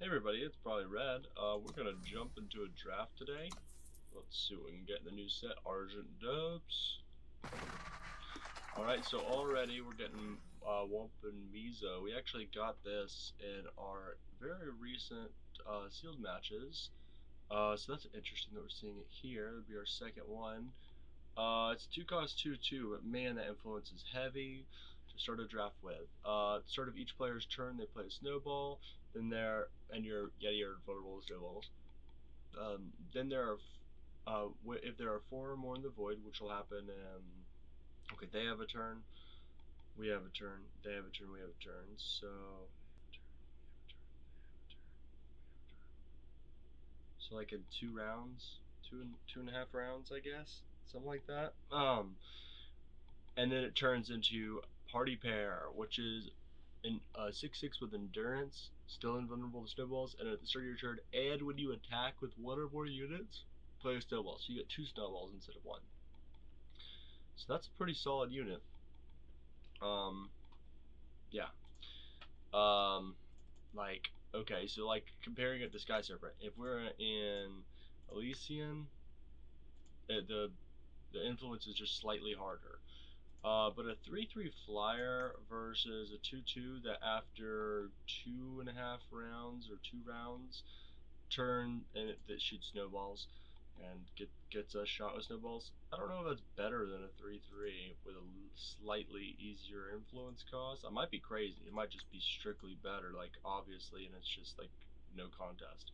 everybody, it's ProbablyRed. We're gonna jump into a draft today. Let's see what we can get in the new set, Argent Depths. Alright, so already we're getting Wump and Mizo. We actually got this in our very recent sealed matches. So that's interesting that we're seeing it here. It'll be our second one. It's 2 cost 2/2, but man, that influence is heavy to start a draft with. At the start of each player's turn, they play a snowball. Then your vulnerable snowballs. Then if there are 4 or more in the void, which will happen. Okay, they have a turn. We have a turn. They have a turn. We have a turn. So. So like in 2 rounds, two and a half rounds, I guess, something like that. And then it turns into Party Pair, which is an 6/6 with endurance, still invulnerable to snowballs, and at the start of your turn, and when you attack with 1 or more units, play a snowball. So you get 2 snowballs instead of 1. So that's a pretty solid unit. Yeah. Like, okay, so like comparing it to Sky Serpent, if we're in Elysian, the influence is just slightly harder. But a 3/3 flyer versus a 2/2 that after 2.5 rounds or 2 rounds turn and that shoots snowballs and gets a shot with snowballs. I don't know if that's better than a 3/3 with a slightly easier influence cost. I might be crazy. It might just be strictly better, like obviously, and it's just like no contest.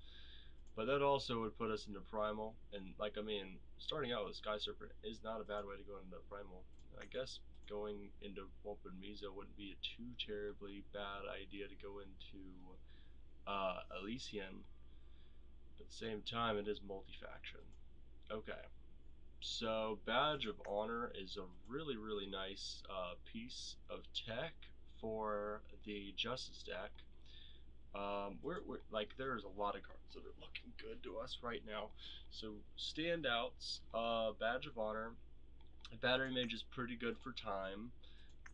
But that also would put us into Primal, and like I mean, starting out with Sky Serpent is not a bad way to go into Primal. I guess going into Wump and Mizo wouldn't be a too terribly bad idea to go into Elysian. At the same time, it is multi-faction. Okay, so Badge of Honor is a really nice piece of tech for the Justice deck. We're like there's a lot of cards that are looking good to us right now. So standouts, Badge of Honor, Battery Mage is pretty good for time.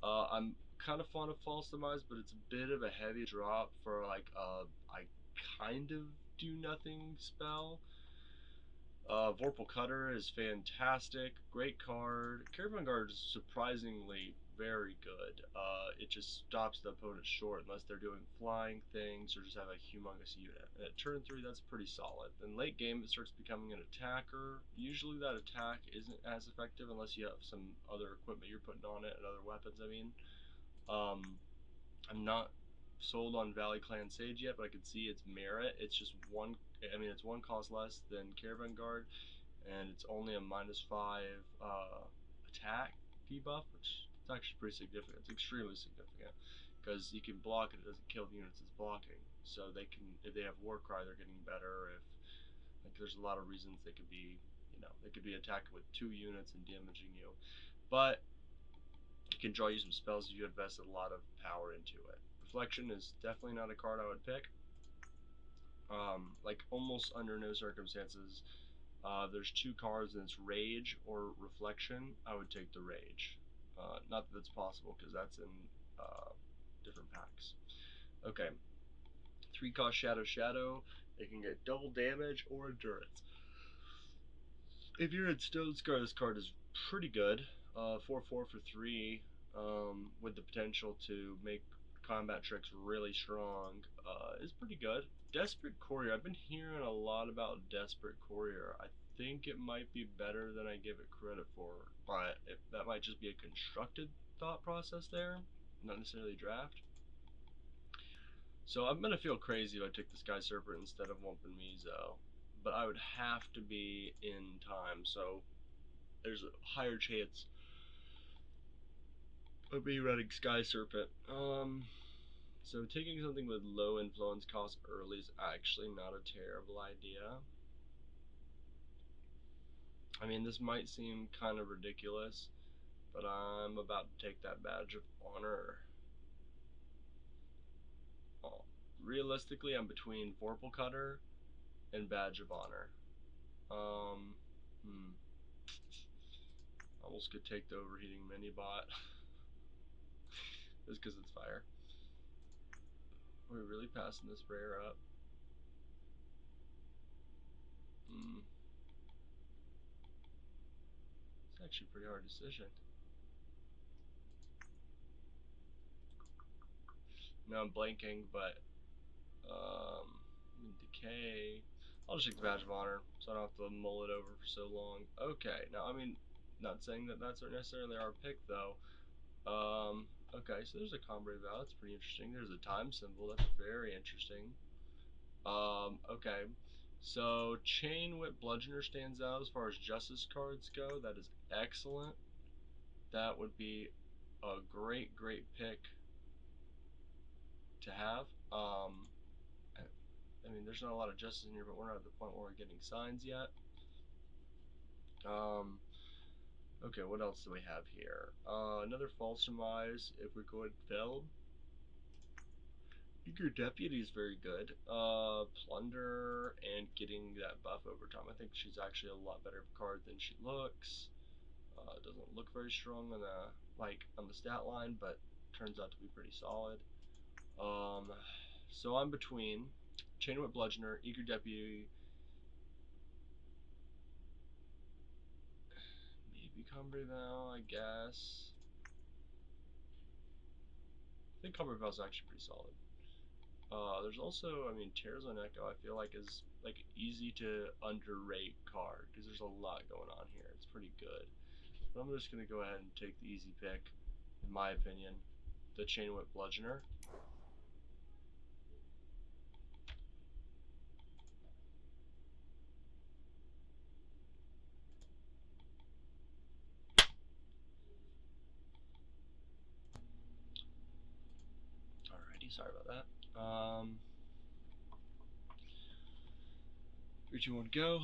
I'm kind of fond of False Demise, but it's a bit of a heavy drop for like I kind of do nothing spell. Vorpal Cutter is fantastic, great card. Caravan Guard is surprisingly very good. It just stops the opponent short unless they're doing flying things or just have a humongous unit. And at turn 3, that's pretty solid. Then late game, it starts becoming an attacker. Usually that attack isn't as effective unless you have some other equipment you're putting on it and other weapons, I mean. I'm not sold on Valley Clan Sage yet, but I can see its merit. It's just it's 1 cost less than Caravan Guard, and it's only a -5 attack debuff, which is actually pretty significant. It's extremely significant because you can block it; it doesn't kill the units it's blocking. So they can, if they have Warcry, they're getting better. If like, there's a lot of reasons they could be, they could be attacking with 2 units and damaging you, but it can draw you some spells if you invested a lot of power into it. Reflection is definitely not a card I would pick. Like almost under no circumstances. There's 2 cards and it's Rage or Reflection. I would take the Rage. Not that it's possible because that's in different packs. Okay. 3 cost Shadow. They can get double damage or endurance. If you're in Stone Scar, this card is pretty good. 4/4 for 3, with the potential to make combat tricks really strong, is pretty good. Desperate Courier. I've been hearing a lot about Desperate Courier. I think it might be better than I give it credit for, but that might just be a constructed thought process there, not necessarily draft. So I'm gonna feel crazy if I took the Sky Serpent instead of Wump and Mizo, but I would have to be in time, so there's a higher chance of me running Sky Serpent. So taking something with low influence cost early is actually not a terrible idea. I mean, this might seem kind of ridiculous, but I'm about to take that Badge of Honor. Oh, realistically, I'm between Vorpal Cutter and Badge of Honor. Almost could take the overheating mini bot. Just because it's fire. Are we really passing this rare up? actually a pretty hard decision. No, I'm blanking, but decay. I'll just take the badge of honor, so I don't have to mull it over for so long. Okay, now I mean, not saying that that's necessarily our pick though. Okay, so there's a Combre Val. That's pretty interesting. There's a time symbol. That's very interesting. Okay. So Chain Whip Bludgeoner stands out as far as Justice cards go. That is excellent. That would be a great, great pick to have. I mean, there's not a lot of Justice in here, but we're not at the point where we're getting signs yet. Okay, what else do we have here? Another False Surmise if we go with Feld. Your deputy is very good. Plunder and getting that buff over time. I think she's actually a lot better card than she looks. Doesn't look very strong on the stat line, but turns out to be pretty solid. So I'm between Chain Whip Bludgeoner, Eager Deputy, maybe Combre Val, I guess. I think Combre Val is actually pretty solid. There's also, I mean, Tears on Echo, I feel like is like easy to underrate card because there's a lot going on here. It's pretty good. But I'm just gonna go ahead and take the easy pick, in my opinion, the Chain Whip Bludgeoner. Alrighty, sorry about that. 3, 2, 1, go.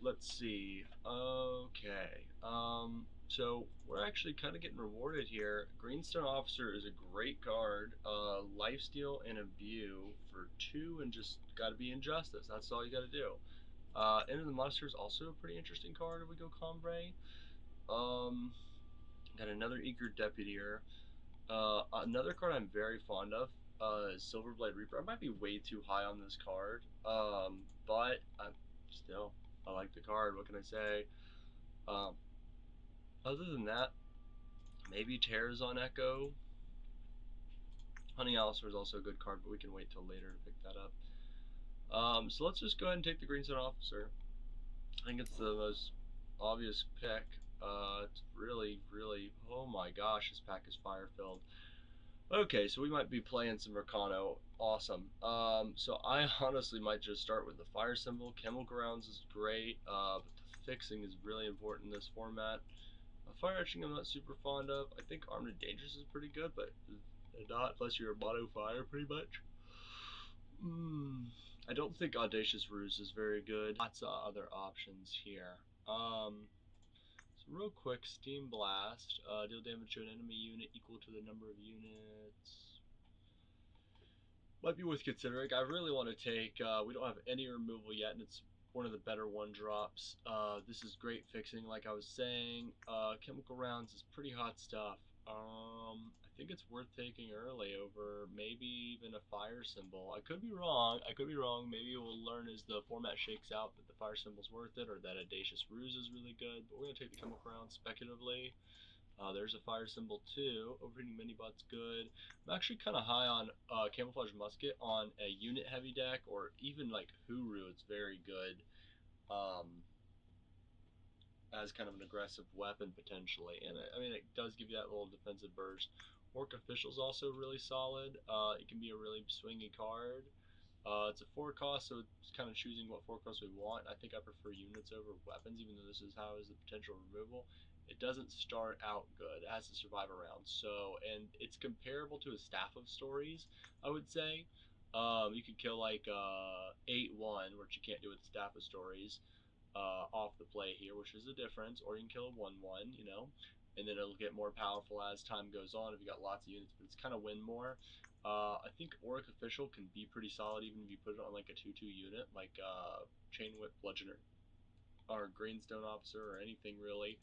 Let's see. Okay. So we're actually kind of getting rewarded here. Greenstone Officer is a great card. Lifesteal and Imbue for 2 and just gotta be Injustice. That's all you gotta do. Enter the Monster is also a pretty interesting card if we go Combre. Got another Eager Deputy here. Another card I'm very fond of is Silverblade Reaper. I might be way too high on this card, but I like the card. What can I say? Um, Other than that, maybe Tears on Echo. Honey Alistair is also a good card, but we can wait till later to pick that up. So let's just go ahead and take the Greenstone Officer. I think it's the most obvious pick. It's really, really, oh my gosh, this pack is fire filled. Okay, so we might be playing some Mercano. Awesome. So I honestly might just start with the fire symbol. Chemical Rounds is great, but the fixing is really important in this format. Fire etching I'm not super fond of. I think Armed and Dangerous is pretty good, but not unless you're a mono fire pretty much. I don't think Audacious Ruse is very good. Lots of other options here. So real quick, Steam Blast. Deal damage to an enemy unit equal to the number of units. Might be worth considering. I really want to take, we don't have any removal yet, and it's one of the better one drops. This is great fixing, like I was saying. Chemical Rounds is pretty hot stuff. I think it's worth taking early over maybe even a fire symbol. I could be wrong. I could be wrong. Maybe we'll learn as the format shakes out that the fire symbol's worth it, or that Audacious Ruse is really good. But we're gonna take the Chemical Rounds speculatively. There's a fire symbol too. Overheating Minibot's good. I'm actually kind of high on Camouflage Musket on a unit heavy deck, or even like Huru. It's very good as kind of an aggressive weapon potentially, and I mean it does give you that little defensive burst. Orc Official's also really solid. It can be a really swingy card. It's a 4 cost, so it's kind of choosing what 4 costs we want. I think I prefer units over weapons, even though this is how is the potential removal. It doesn't start out good. It has to survive a round. So, and it's comparable to a Staff of Stories, I would say. You could kill like 8-1, which you can't do with Staff of Stories, off the play here, which is a difference. Or you can kill a 1-1, you know, and then it'll get more powerful as time goes on if you got lots of units, but it's kind of win more. I think Auric Official can be pretty solid even if you put it on like a 2-2 unit, like Chain Whip Bludgeoner or Greenstone Officer or anything really.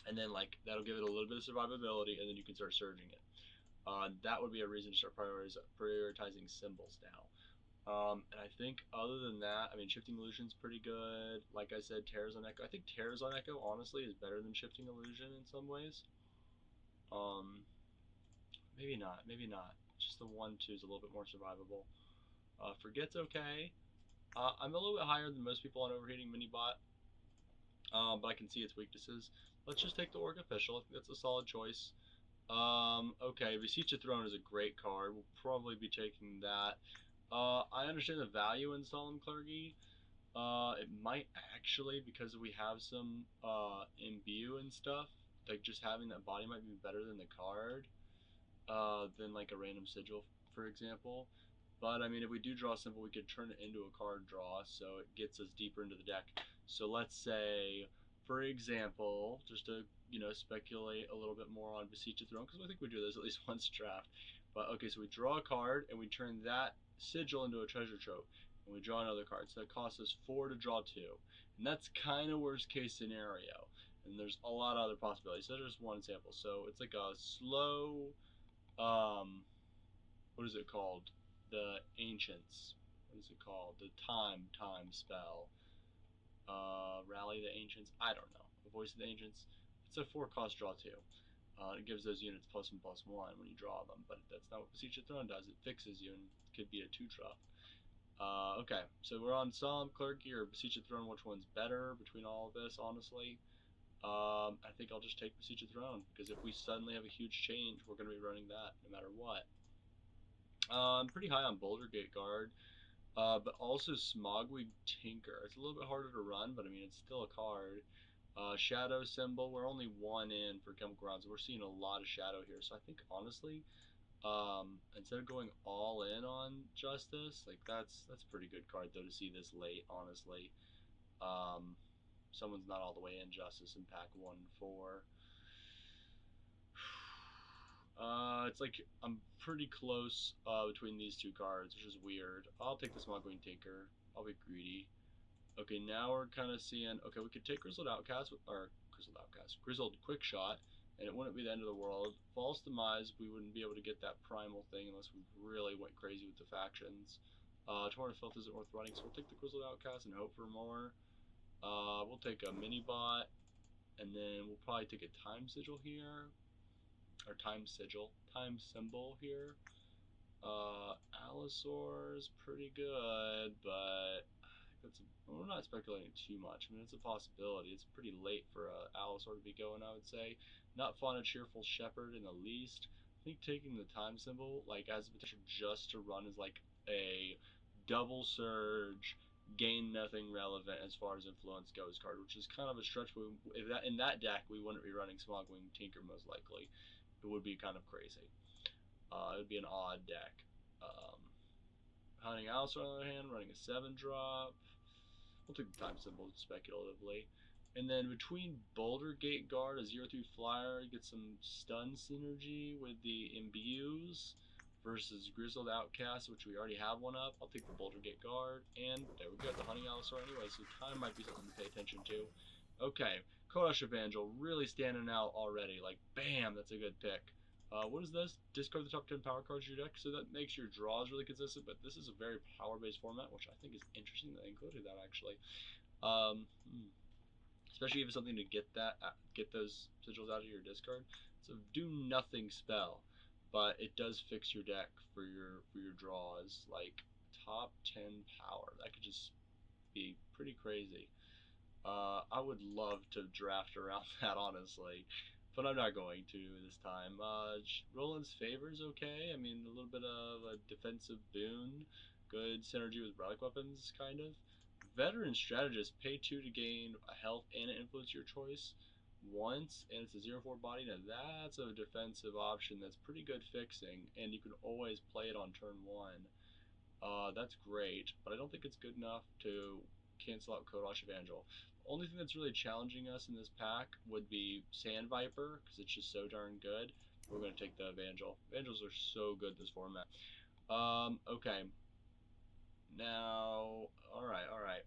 And then like that'll give it a little bit of survivability, and then you can start surging it. That would be a reason to start prioritizing symbols now. And I think other than that, I mean, Shifting Illusion's pretty good. Like I said, Tears on Echo. I think Tears on Echo, honestly, is better than Shifting Illusion in some ways. Maybe not. Maybe not. Just the 1-2 is a little bit more survivable. Forget's okay. I'm a little bit higher than most people on Overheating Minibot, but I can see its weaknesses. Let's just take the Orc Official. I think that's a solid choice. Okay, Beseech Throne is a great card. We'll probably be taking that. I understand the value in Solemn Clergy. It might actually, because we have some imbue and stuff, like just having that body might be better than the card, than like a random sigil, for example. But I mean, if we do draw a symbol, we could turn it into a card draw, so it gets us deeper into the deck. So let's say, for example, just to speculate a little bit more on Beseech the Throne, because I think we do this at least once draft. But okay, so we draw a card and we turn that sigil into a treasure trove, and we draw another card. So that costs us 4 to draw 2, and that's kind of worst case scenario. And there's a lot of other possibilities. So there's just one example. So it's like a slow, what is it called? The Ancients. What is it called? The time spell. Rally the Ancients. I don't know. The Voice of the Ancients. It's a 4-cost draw too. It gives those units +1/+1 when you draw them, but that's not what Beseech the Throne does. It fixes you and could be a 2-drop. Okay, so we're on Solemn Clergy or Beseech the Throne. Which one's better between all of this, honestly? I think I'll just take Beseech the Throne, because if we suddenly have a huge change, we're going to be running that no matter what. I'm pretty high on Boulder Gate Guard, but also Smogwig Tinker. It's a little bit harder to run, but I mean, it's still a card. Shadow Symbol, we're only 1 in for Chemical Rounds. We're seeing a lot of Shadow here, so I think, honestly, instead of going all in on Justice, like that's a pretty good card, though, to see this late, honestly. Someone's not all the way in Justice in pack 1-4. It's like I'm pretty close between these two cards, which is weird. I'll take the Smuggling Tinker. I'll be greedy. Okay, now we're kind of seeing. Okay, we could take Grizzled Outcast or Grizzled Quick Shot, and it wouldn't be the end of the world. False Demise, we wouldn't be able to get that primal thing unless we really went crazy with the factions. Torn of Filth isn't worth running, so we'll take the Grizzled Outcast and hope for more. We'll take a mini bot, and then we'll probably take a Time Sigil here. Or time symbol here. Allosaur's pretty good, but we're not speculating too much. I mean, it's a possibility. It's pretty late for a Allosaur to be going, I would say. Not fun a Cheerful Shepherd in the least. I think taking the time symbol, like, as a potential just to run is like a double surge, gain nothing relevant as far as influence goes card, which is kind of a stretch. If that in that deck we wouldn't be running Smogwing Tinker most likely. It would be kind of crazy. It would be an odd deck. Hunting Allosaur, on the other hand, running a 7-drop. We'll take the time symbol speculatively. And then between Boulder Gate Guard, a 0-3 flyer, you get some stun synergy with the imbues versus Grizzled Outcast, which we already have one up. I'll take the Boulder Gate Guard. And there we go, the Hunting Allosaur anyway, so time might be something to pay attention to. Okay, Kodash Evangel really standing out already. Like, bam, that's a good pick. What is this? Discard the top 10 power cards of your deck, so that makes your draws really consistent, but this is a very power-based format, which I think is interesting that they included that, actually. Especially if it's something to get those sigils out of your discard. It's a do-nothing spell, but it does fix your deck for your draws, like top 10 power. That could just be pretty crazy. I would love to draft around that, honestly, but I'm not going to this time. Roland's Favor is okay. I mean, a little bit of a defensive boon. Good synergy with relic weapons, kind of. Veteran Strategist, pay 2 to gain a health and an influence your choice once, and it's a 0-4 body. Now that's a defensive option that's pretty good fixing, and you can always play it on turn 1. That's great, but I don't think it's good enough to cancel out Kodash Evangel. The only thing that's really challenging us in this pack would be Sand Viper, because it's just so darn good. We're going to take the Evangel. Evangels are so good this format. Okay. Now, alright.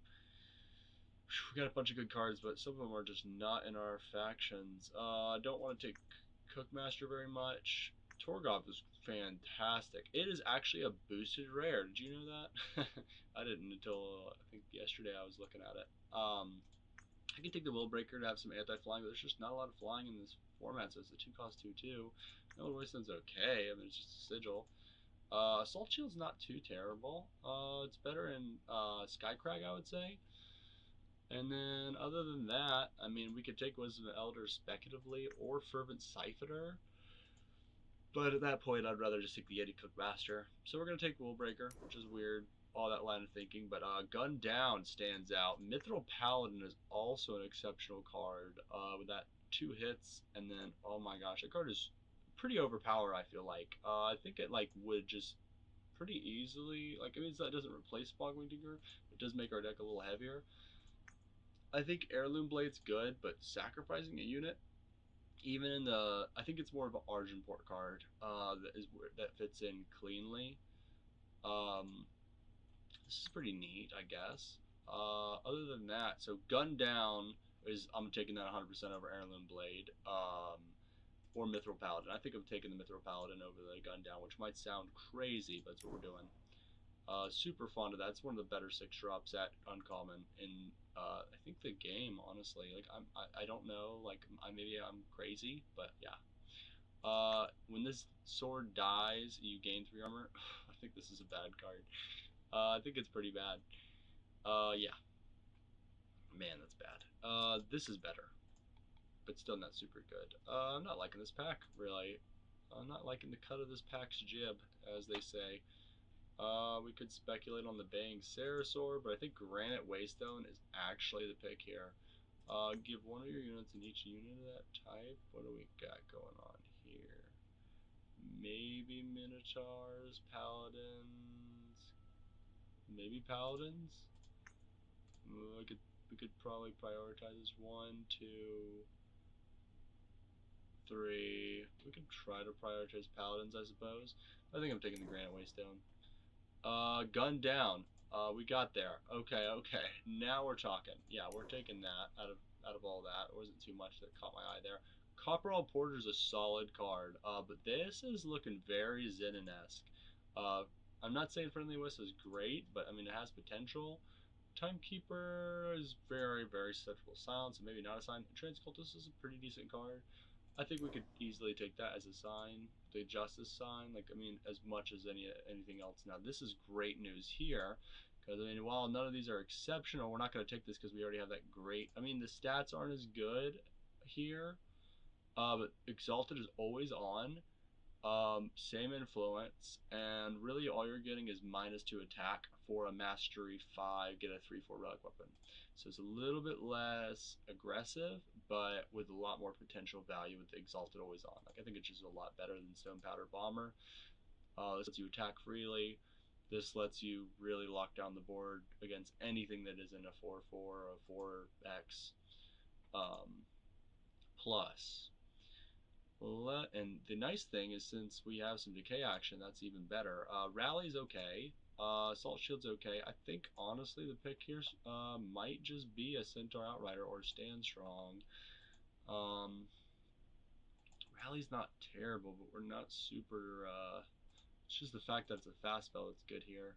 We got a bunch of good cards, but some of them are just not in our factions. I don't want to take Cookmaster very much. Torgov is fantastic. It is actually a boosted rare. Did you know that? I didn't until I think yesterday I was looking at it. I can take the Will Breaker to have some anti-flying, but there's just not a lot of flying in this format, so it's a 2 cost 2/2. No, Wasteland's okay. I mean, it's just a sigil. Assault Shield's not too terrible. It's better in Skycrag, I would say. And then other than that, I mean, we could take Wisdom of Elder speculatively or Fervent Siphoner. But at that point, I'd rather just take the Yeti Cookmaster. So we're going to take Willbreaker, which is weird, all that line of thinking. But Gun Down stands out. Mithril Paladin is also an exceptional card with that 2 hits. And then, oh my gosh, that card is pretty overpowered, I feel like. I think it like would just pretty easily, like, I mean, that doesn't replace Boggling Digger. It does make our deck a little heavier. I think Heirloom Blade's good, but sacrificing a unit, even in the, I think it's more of an Argent Port card that fits in cleanly. This is pretty neat, I guess. Other than that, so Gun Down is, I'm taking that 100% over Heirloom Blade, or Mithril Paladin. I think I'm taking the Mithril Paladin over the Gun Down, which might sound crazy, but that's what we're doing. Super fond of that. It's one of the better 6-drops at Uncommon in I think the game, honestly. Like I don't know, like maybe I'm crazy, but yeah. When this sword dies, you gain 3 armor. I think this is a bad card. I think it's pretty bad. Yeah. Man, that's bad. This is better, but still not super good. I'm not liking this pack, really. I'm not liking the cut of this pack's jib, as they say. We could speculate on the Baying Sarasaur, but I think Granite Waystone is actually the pick here. Give one of your units in each unit of that type. What do we got going on here? Maybe Minotaurs, Paladins, maybe Paladins. We could probably prioritize this 1, 2, 3. We could try to prioritize Paladins, I suppose. I think I'm taking the Granite Waystone. Gun Down. We got there. Okay. Now we're talking. Yeah, we're taking that out of all that. It wasn't too much that caught my eye there. Copperall Porter is a solid card, but this is looking very Zenin-esque. I'm not saying Friendly Wisp is great, but I mean it has potential. Timekeeper is very, very susceptible to silence, so maybe not a sign. Transcultist is a pretty decent card. I think we could easily take that as a sign. The Justice sign, like, I mean, as much as anything else. Now, this is great news here, because, I mean, while none of these are exceptional, we're not going to take this because we already have that great, I mean, the stats aren't as good here, but Exalted is always on. Same influence, and really all you're getting is -2 attack for a Mastery 5, get a 3/4 relic weapon. So it's a little bit less aggressive, but with a lot more potential value with the Exalted always on. Like, I think it's just a lot better than Stone Powder Bomber. This lets you attack freely. This lets you really lock down the board against anything that isn't a 4/4 or a 4x plus. And the nice thing is, since we have some decay action, that's even better. Rally's okay. Salt Shield's okay. I think, honestly, the pick here might just be a Centaur Outrider or Stand Strong. Rally's not terrible, but we're not super... it's just the fact that it's a fast spell that's good here.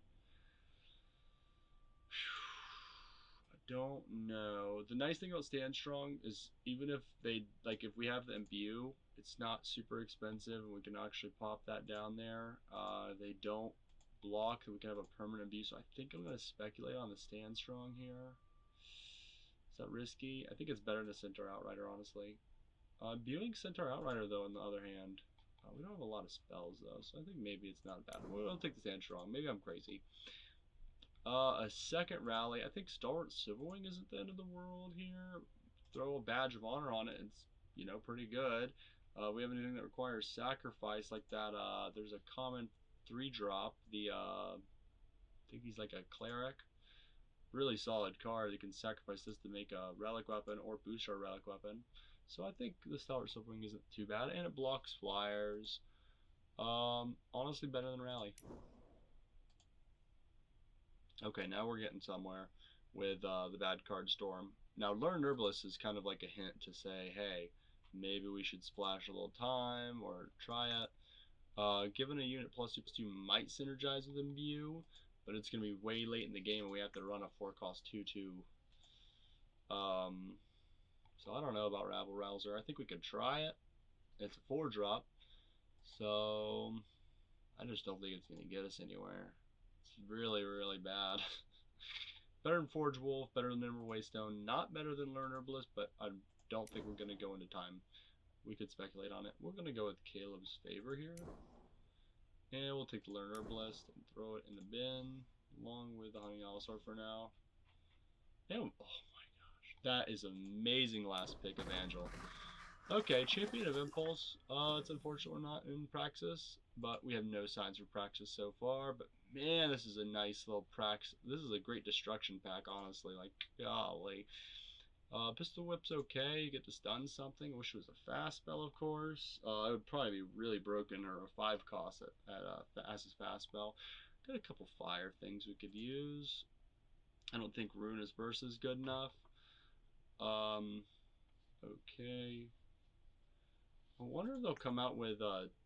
Don't know. The nice thing about Stand Strong is even if they, like, if we have the imbue, it's not super expensive and we can actually pop that down there. They don't block, we can have a permanent imbue, so I think I'm going to speculate on the Stand Strong here. Is that risky? I think it's better than a Centaur Outrider, honestly. Imbuing Centaur Outrider, though, on the other hand, we don't have a lot of spells, though, so I think maybe it's not bad. We'll take the Stand Strong. Maybe I'm crazy. A second rally. I think Stalwart Silverwing isn't the end of the world here. Throw a badge of honor on it. It's, you know, pretty good. We have anything that requires sacrifice like that. There's a common 3-drop. I think he's like a cleric. Really solid card. You can sacrifice this to make a relic weapon or boost our relic weapon. So I think the Stalwart Silverwing isn't too bad, and it blocks flyers. Honestly, better than Rally. Okay, now we're getting somewhere with the bad card Storm. Now, Learned Herbalist is kind of like a hint to say, hey, maybe we should splash a little time or try it. Given a unit +2/+2 might synergize with Imbue, but it's going to be way late in the game and we have to run a 4-cost 2/2. So I don't know about Rabble Rouser. I think we could try it. It's a 4-drop, so I just don't think it's going to get us anywhere. It's really, really bad. Better than Forge Wolf, better than Emerald Waystone, not better than Learn Herbalist, but I don't think we're going to go into time. We could speculate on it. We're going to go with Caleb's Favor here. And we'll take the Learn Herbalist and throw it in the bin, along with the Honey Allosaur for now. And, oh my gosh, that is amazing last pick, Evangel. Okay, Champion of Impulse. It's unfortunate we're not in Praxis, but we have no signs for Praxis so far. But man, this is a nice little Praxis. This is a great destruction pack, honestly. Like, golly. Pistol Whip's okay. You get to stun something. I wish it was a fast spell, of course. It would probably be really broken or a 5-cost as a fast spell. Got a couple fire things we could use. I don't think Ruinous Burst is good enough. Okay. I wonder if they'll come out with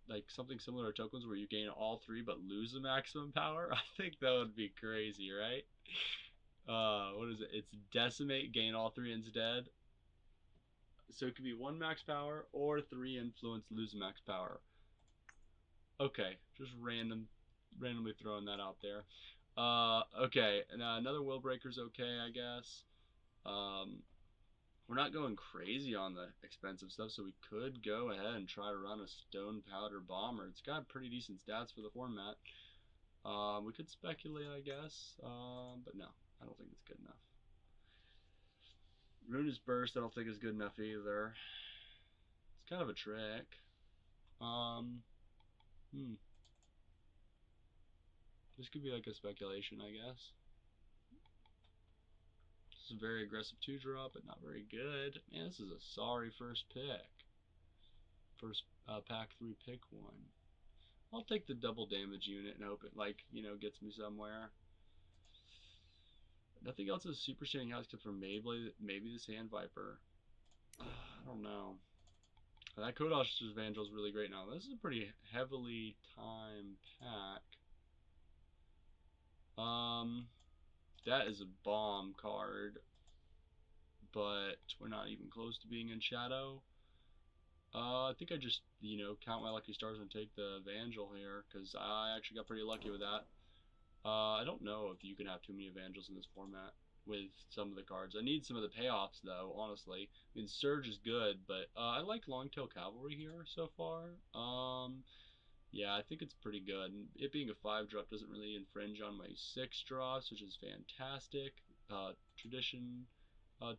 like something similar to tokens where you gain all 3 but lose the maximum power. I think that would be crazy, right? What is it? It's Decimate, gain all 3 instead. So it could be 1 max power or 3 influence, lose max power. Okay, just randomly throwing that out there. Okay, and another Will Breaker's okay, I guess. We're not going crazy on the expensive stuff, so we could go ahead and try to run a Stone Powder Bomber. It's got pretty decent stats for the format. We could speculate, I guess, but no, I don't think it's good enough. Ruinous Burst, I don't think is good enough either. It's kind of a trick. This could be like a speculation, I guess. This is a very aggressive 2-drop, but not very good. Man, this is a sorry first pick. First pack 3 pick 1. I'll take the double damage unit and hope it, like, you know, gets me somewhere. Nothing else is super standing out except for maybe the Sand Viper. I don't know. That Kodosh Evangel is really great now. This is a pretty heavily timed pack. That is a bomb card, but we're not even close to being in shadow. I think I just, you know, count my lucky stars and take the Evangel here, because I actually got pretty lucky with that. I don't know if you can have too many Evangels in this format with some of the cards. I need some of the payoffs, though, honestly. I mean, Surge is good, but I like Longtail Cavalry here so far. Yeah, I think it's pretty good. And it being a 5-drop doesn't really infringe on my 6 drops, which is fantastic. Tradition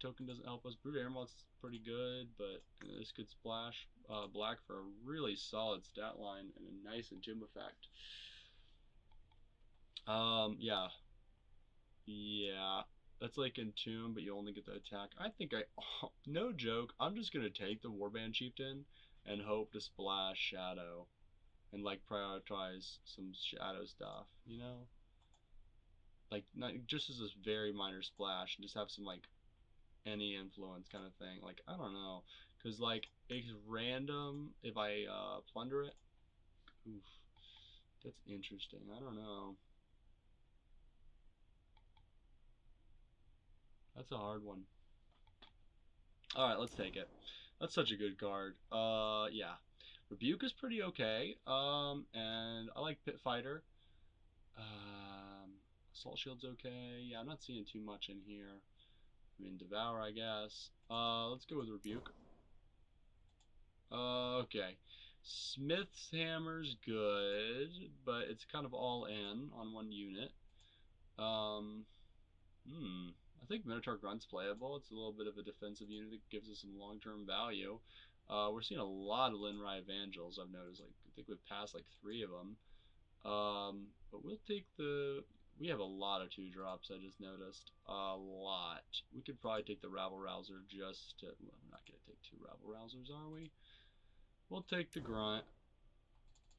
token doesn't help us. Brood Airmoth's pretty good, but this could splash black for a really solid stat line and a nice Entomb effect. Yeah. Yeah. That's like Entomb, but you only get the attack. I think no joke, I'm just going to take the Warband Chieftain and hope to splash Shadow and like prioritize some Shadow stuff, you know? Like, not just as a very minor splash and just have some like any influence kind of thing. Like, I don't know. Because, like, it's random if I plunder it. Oof. That's interesting. I don't know. That's a hard one. Alright, let's take it. That's such a good card. Yeah. Rebuke is pretty okay. And I like Pit Fighter. Assault Shield's okay. Yeah, I'm not seeing too much in here. I mean, Devour, I guess. Let's go with Rebuke. Okay. Smith's Hammer's good, but it's kind of all in on one unit. I think Minotaur Grunt's playable. It's a little bit of a defensive unit that gives us some long-term value. We're seeing a lot of Linrai Evangels, I've noticed. Like, I think we've passed like 3 of them. But we'll take we have a lot of 2-drops, I just noticed. A lot. We could probably take the Rabble Rouser just to... Well, we're not going to take 2 Rabble Rousers, are we? We'll take the Grunt.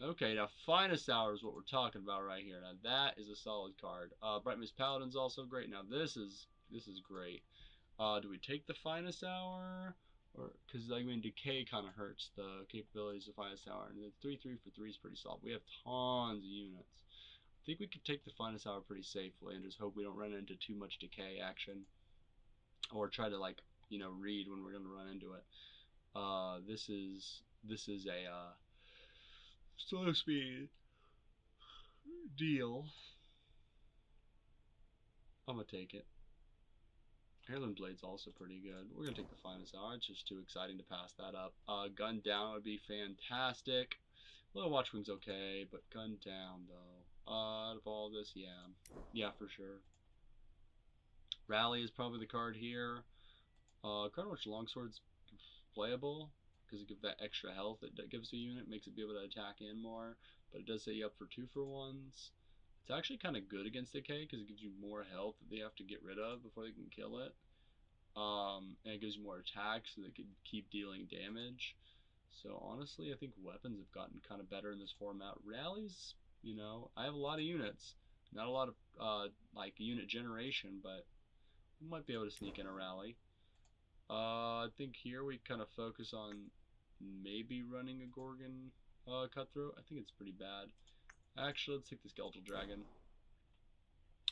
Okay, now Finest Hour is what we're talking about right here. Now that is a solid card. Brightman's Paladin's also great. Now this is great. Do we take the Finest Hour Or because I mean decay kind of hurts the capabilities of finest hour, and the 3/3 for 3 is pretty solid. We have tons of units. I think we could take the finest hour pretty safely and just hope we don't run into too much decay action, or try to like read when we're gonna run into it. This is a slow speed deal. I'm gonna take it. Heirloom Blade's also pretty good. We're gonna take the finest hour. It's just too exciting to pass that up. Gun down would be fantastic. Little Watchwing's okay, but gun down though. Out of all this, yeah, for sure. Rally is probably the card here. Cardinal Longsword's playable because it gives that extra health it gives the unit, makes it be able to attack in more, but it does set you up for 2-for-1s. It's actually kind of good against decay because it gives you more health that they have to get rid of before they can kill it. And it gives you more attacks so they can keep dealing damage. So honestly, I think weapons have gotten kind of better in this format. Rallies, I have a lot of units, not a lot of like unit generation, but we might be able to sneak in a rally. I think here we kind of focus on maybe running a Gorgon Cutthroat. I think it's pretty bad. Actually, let's take the Skeletal Dragon.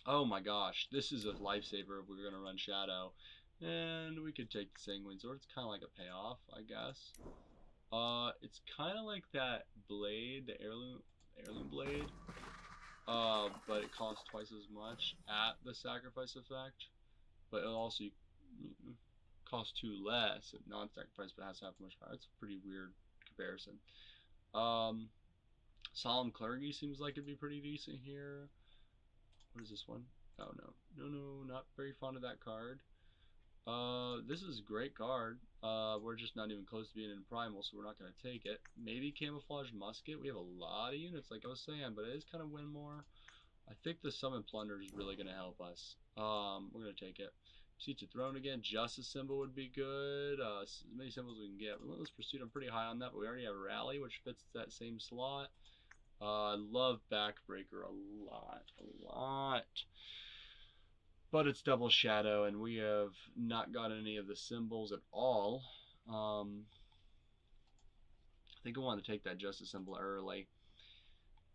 Oh my gosh, this is a lifesaver if we're going to run Shadow. And we could take the Sanguine Sword. It's kind of like a payoff, I guess. It's kind of like that blade, the heirloom blade. But it costs twice as much at the sacrifice effect. But it'll also cost 2 less at non-sacrifice, but has half much power. It's a pretty weird comparison. Solemn Clergy seems like it'd be pretty decent here. What is this one? Oh no, not very fond of that card. This is a great card. We're just not even close to being in primal, so we're not going to take it. Maybe Camouflage Musket. We have a lot of units, like I was saying, but it is kind of win more. I think the Summon Plunder is really going to help us. We're going to take it. Seat to Throne again. Justice Symbol would be good. As many symbols we can get. Relentless Pursuit, I'm pretty high on that, but we already have Rally, which fits that same slot. I love Backbreaker a lot. But it's double shadow, and we have not got any of the symbols at all. I think I want to take that Justice symbol early.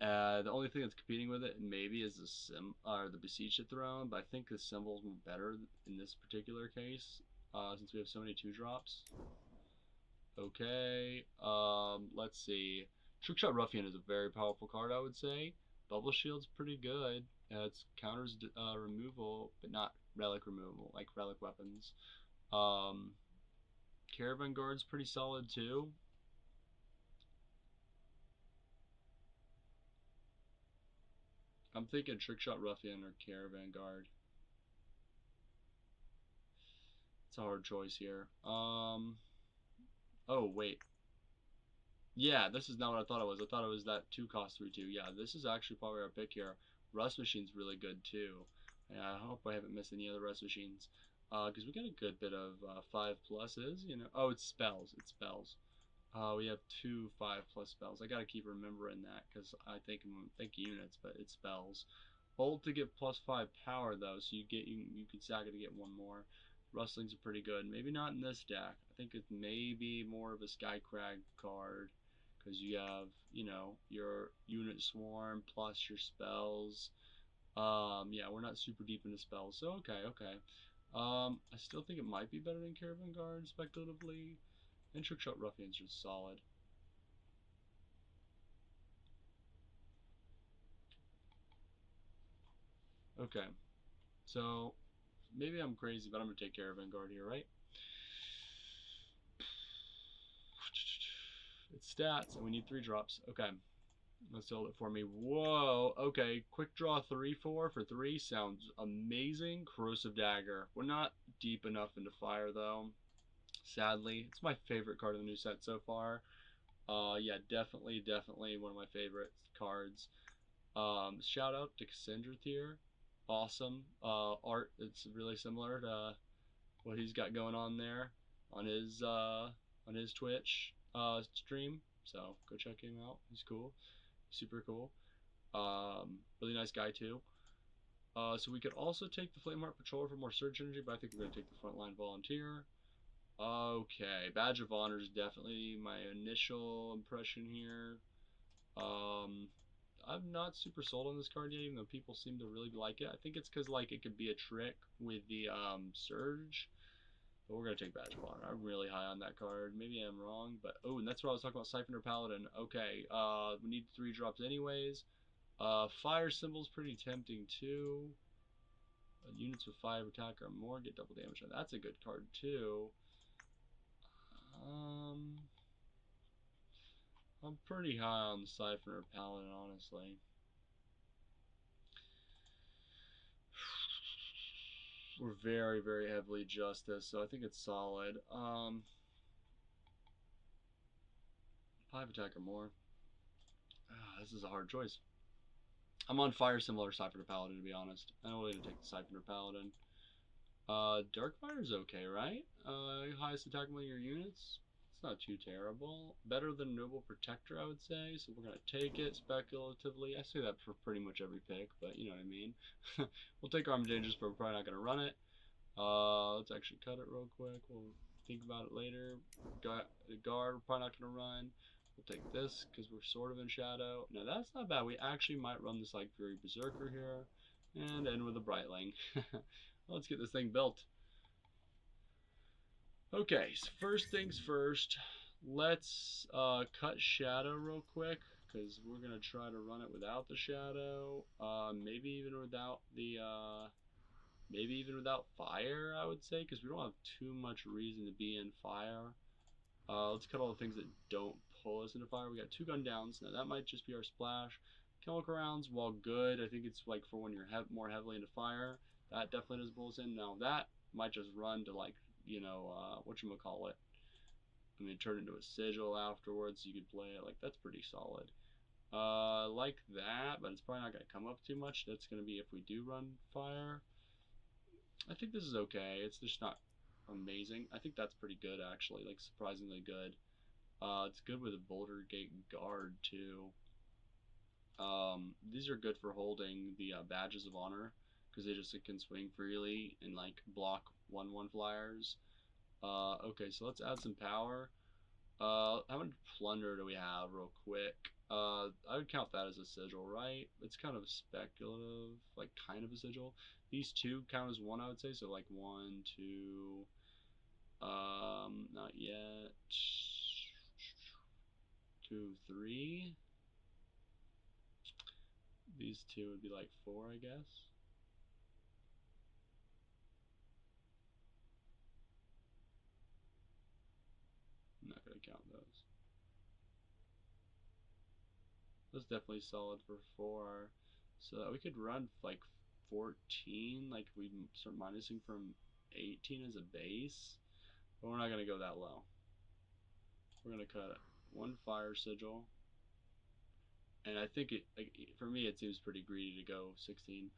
The only thing that's competing with it maybe is the Beseech Throne, but I think the symbol's better in this particular case, since we have so many 2-drops. Okay, let's see. Trickshot Ruffian is a very powerful card, I would say. Bubble Shield's pretty good. It counters removal, but not relic removal, like relic weapons. Caravan Guard's pretty solid too. I'm thinking Trickshot Ruffian or Caravan Guard. It's a hard choice here. Oh wait. Yeah, this is not what I thought it was. I thought it was that 2-cost 3/2. Yeah, this is actually probably our pick here. Rust Machine's really good too. And I hope I haven't missed any other Rust Machines. Because we got a good bit of 5 pluses, Oh, it's spells. It's spells. We have 2 5+ spells. I gotta keep remembering that because I think units, but it's spells. Bolt to get +5 power though, so you could sack it to get 1 more. Rustlings are pretty good. Maybe not in this deck. I think it's maybe more of a Skycrag card because you have your unit swarm plus your spells. Yeah, we're not super deep into spells, so okay. I still think it might be better than Caravan Guard speculatively. And Trickshot Ruffian's just solid. Okay, so maybe I'm crazy, but I'm gonna take Caravan Guard here, right? It's stats, and we need 3-drops. Okay, let's hold it for me. Whoa, okay, quick draw 3/4 for 3 sounds amazing. Corrosive Dagger. We're not deep enough into fire though. Sadly, it's my favorite card in the new set so far. Yeah, definitely one of my favorite cards. Shout out to Cassandra Tier. Awesome. Art, it's really similar to what he's got going on there on his Twitch stream. So go check him out. He's cool. Super cool. Really nice guy too. So we could also take the Flameheart Patroller for more surge energy, but I think we're gonna take the Frontline Volunteer. Okay, Badge of Honor is definitely my initial impression here. I'm not super sold on this card yet, even though people seem to really like it. I think it's because like it could be a trick with the Surge. But we're gonna take Badge of Honor. I'm really high on that card. Maybe I'm wrong, but oh, and that's what I was talking about. Siphoner Paladin. Okay, we need 3 drops anyways. Fire Symbol's pretty tempting too. Units with 5 attack or more get double damage. That's a good card too. I'm pretty high on the Siphoner Paladin, honestly. We're very, very heavily Justice, so I think it's solid. 5 attack or more. This is a hard choice. I'm on Fire Symbol or Siphoner Paladin, to be honest. I don't really need to take the Siphoner Paladin. Darkfire's okay, right? Highest attack among your units. It's not too terrible. Better than Noble Protector, I would say. So we're gonna take it speculatively. I say that for pretty much every pick, but you know what I mean. We'll take Armor Dangerous, but we're probably not gonna run it. Let's actually cut it real quick. We'll think about it later. Guard, we're probably not gonna run. We'll take this because we're sort of in shadow. No, that's not bad. We actually might run this like Fury Berserker here, and end with a Brightling. Let's get this thing built. Okay, so first things first. Let's cut shadow real quick because we're gonna try to run it without the shadow. Maybe even without the maybe even without fire, I would say, because we don't have too much reason to be in fire. Let's cut all the things that don't pull us into fire. We got 2 gun downs. Now that might just be our splash. Chemical rounds, while good, I think it's like for when you're more heavily into fire. That definitely does pull us in. Now that might just run to like, you know, whatchamacallit. I mean, turn into a sigil afterwards. So you could play it. Like, that's pretty solid. Like that, but it's probably not going to come up too much. That's going to be if we do run fire. I think this is okay. It's just not amazing. I think that's pretty good, actually. Like, surprisingly good. It's good with a Boulder Gate Guard, too. These are good for holding the Badges of Honor, because they just can swing freely and, like, block 1/1 flyers. Okay, so let's add some power. How much plunder do we have, real quick? I would count that as a sigil, right? It's kind of speculative, like kind of a sigil. These 2 count as 1, I would say. So like 1, 2. Not yet. 2, 3. These 2 would be like 4, I guess. I'm not gonna count those. That's definitely solid for 4. So we could run like 14, like we start minusing from 18 as a base. But we're not going to go that low. We're going to cut 1 fire sigil. And I think it, like, for me, it seems pretty greedy to go 16.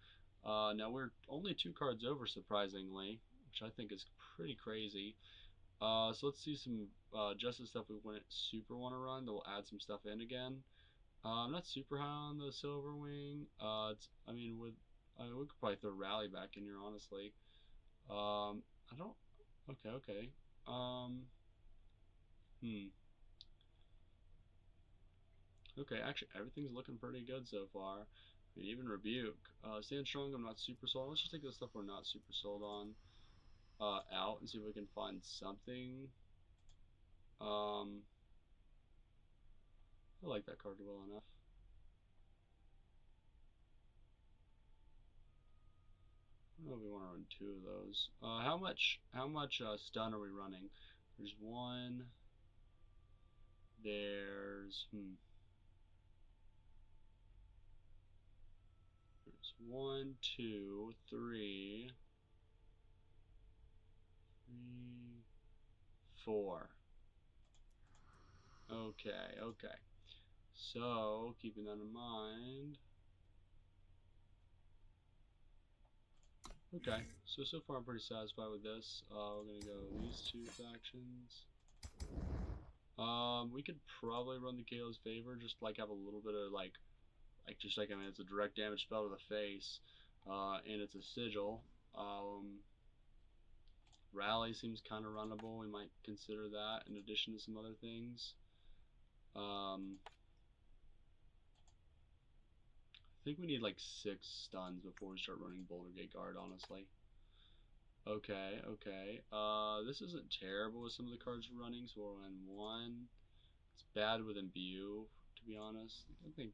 Now we're only 2 cards over, surprisingly, which I think is pretty crazy. So let's see some justice stuff we wouldn't super want to run. That will add some stuff in again. I'm not super high on the Silver Wing. I mean, we could probably throw Rally back in here, honestly. I don't. Okay. Um, hmm. Okay, actually, everything's looking pretty good so far. I mean, even Rebuke. Stand Strong, I'm not super sold on. Let's just take the stuff we're not super sold on out and see if we can find something. I like that card well enough. I don't know if we want to run 2 of those. How much stun are we running? There's 1. There's There's 1, 2, 3, 4. Okay. So, keeping that in mind. Okay, so far I'm pretty satisfied with this. We're gonna go these 2 factions. We could probably run the Kayla's Favor, just like have a little bit of like I mean, it's a direct damage spell to the face, and it's a sigil. Rally seems kind of runnable. We might consider that in addition to some other things. I think we need like 6 stuns before we start running Boulder Gate Guard, honestly. Okay, okay. This isn't terrible with some of the cards we're running, so we'll run 1. It's bad with Imbue, to be honest. I think,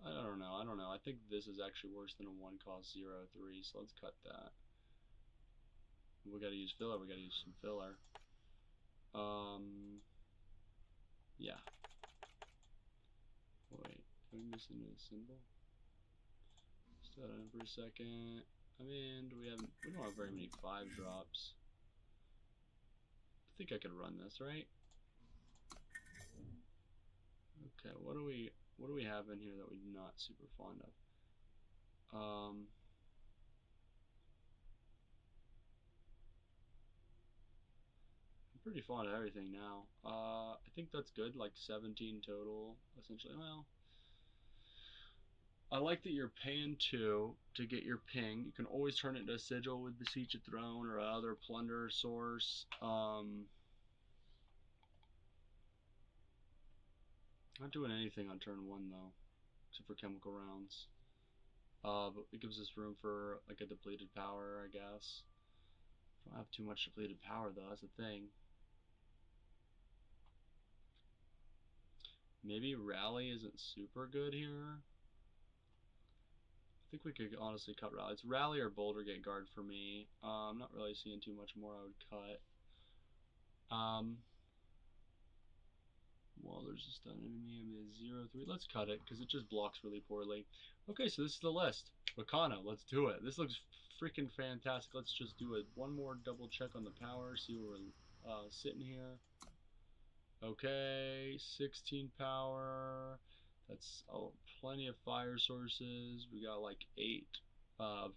I don't know. I think this is actually worse than a 1 cost 0/3, so let's cut that. We gotta use filler, we gotta use some filler. Yeah. Wait, did we miss into a symbol? Set on for a second. I mean, we don't have very many 5 drops. I think I could run this, right? Okay, what do we have in here that we're not super fond of? I'm pretty fond of everything now. I think that's good, like 17 total, essentially. Well, I like that you're paying 2 to get your ping. You can always turn it into a sigil with Beseech a Throne or other plunder source. Not doing anything on turn 1 though, except for chemical rounds. But it gives us room for like a depleted power, I guess. Don't have too much depleted power though, that's the thing. Maybe Rally isn't super good here. I think we could honestly cut Rally. It's Rally or Boulder Gate Guard for me. I'm not really seeing too much more I would cut. Well, there's just an enemy. I mean, 0/3. Let's cut it because it just blocks really poorly. Okay, so this is the list. Wakana, let's do it. This looks freaking fantastic. Let's just do it. One more double check on the power. See where we're sitting here. Okay, 16 power. That's plenty of fire sources. We got like 8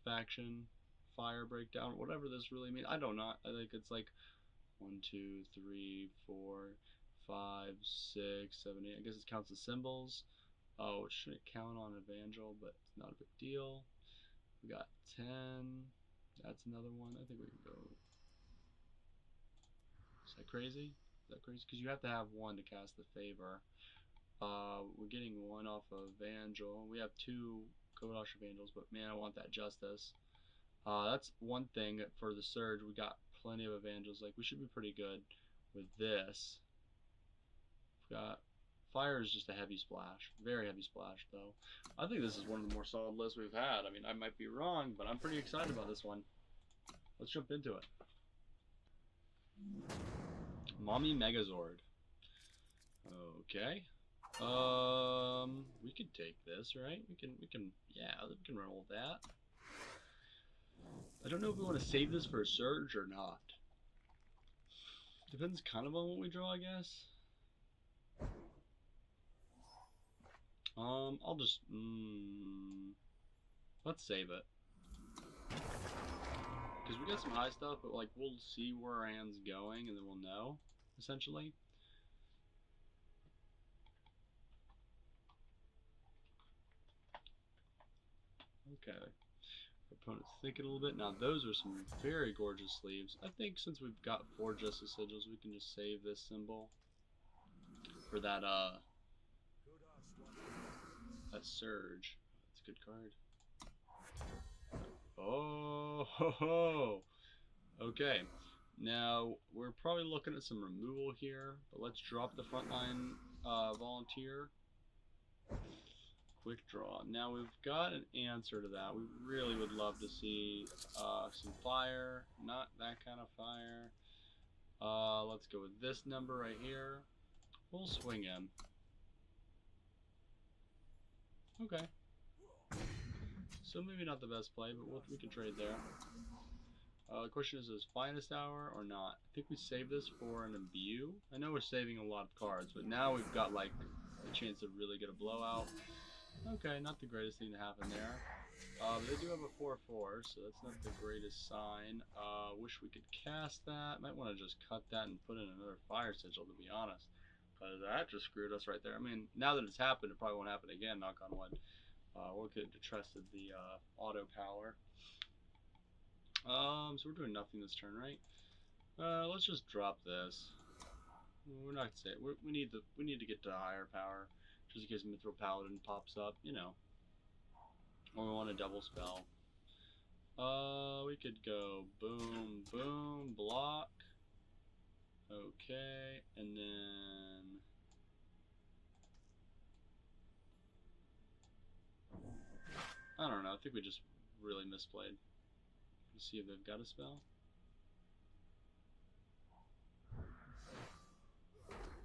faction fire breakdown. Whatever this really means. I don't know. I think it's like 1, 2, 3, 4, 5, 6, 7, 8. I guess it counts as symbols. Oh, it shouldn't count on Evangel, but it's not a big deal. We got 10. That's another one. I think we can go. Is that crazy? Is that crazy? Because you have to have 1 to cast the favor. We're getting 1 off of Evangel. We have 2 Kodosh Evangels, but man, I want that Justice. That's one thing for the Surge. We got plenty of Evangels. Like, we should be pretty good with this. We've got Fire is just a heavy splash. Very heavy splash, though. I think this is one of the more solid lists we've had. I mean, I might be wrong, but I'm pretty excited about this one. Let's jump into it. Mommy Megazord. Okay. We could take this, right? Yeah, we can roll with that. I don't know if we want to save this for a surge or not. Depends kind of on what we draw, I guess. I'll just, let's save it. Because we got some high stuff, but like, we'll see where our hand's going and then we'll know, essentially. Okay. Opponent's thinking a little bit. Now, those are some very gorgeous sleeves. I think since we've got 4 Justice Sigils, we can just save this symbol for that, that Surge. That's a good card. Oh, ho, ho. Okay. Now, we're probably looking at some removal here, but let's drop the frontline volunteer. Quick draw. Now, we've got an answer to that. We really would love to see some fire, not that kind of fire. Let's go with this number right here. We'll swing him. Okay. So maybe not the best play, but we can trade there. The question is finest hour or not? I think we save this for an imbue. I know we're saving a lot of cards, but now we've got like a chance to really get a blowout. Okay, not the greatest thing to happen there. They do have a 4/4, so that's not the greatest sign. Wish we could cast that. Might want to just cut that and put in another fire sigil, to be honest. Because that just screwed us right there. I mean, now that it's happened, it probably won't happen again, knock on wood. We could have trusted the auto power. So we're doing nothing this turn, right? Let's just drop this. We're not saying we need to get to higher power, just in case Mithril Paladin pops up, you know. Or we want a double spell. We could go boom, boom, block. Okay, and then I don't know. I think we just really misplayed. Let's see if they've got a spell.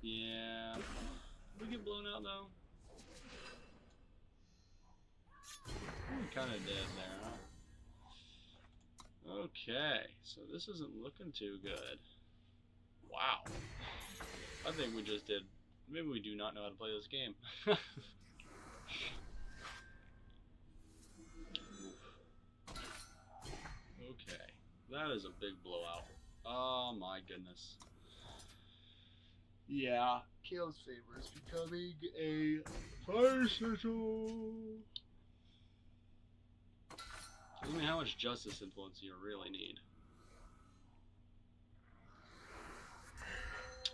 Yeah. Did we get blown out though? We kind of did there, huh? Okay, so this isn't looking too good. Wow. I think we just did. Maybe we do not know how to play this game. Okay, that is a big blowout. Oh my goodness. Yeah, Chaos Favor is becoming a fire sigil. Tell me how much justice influence you really need.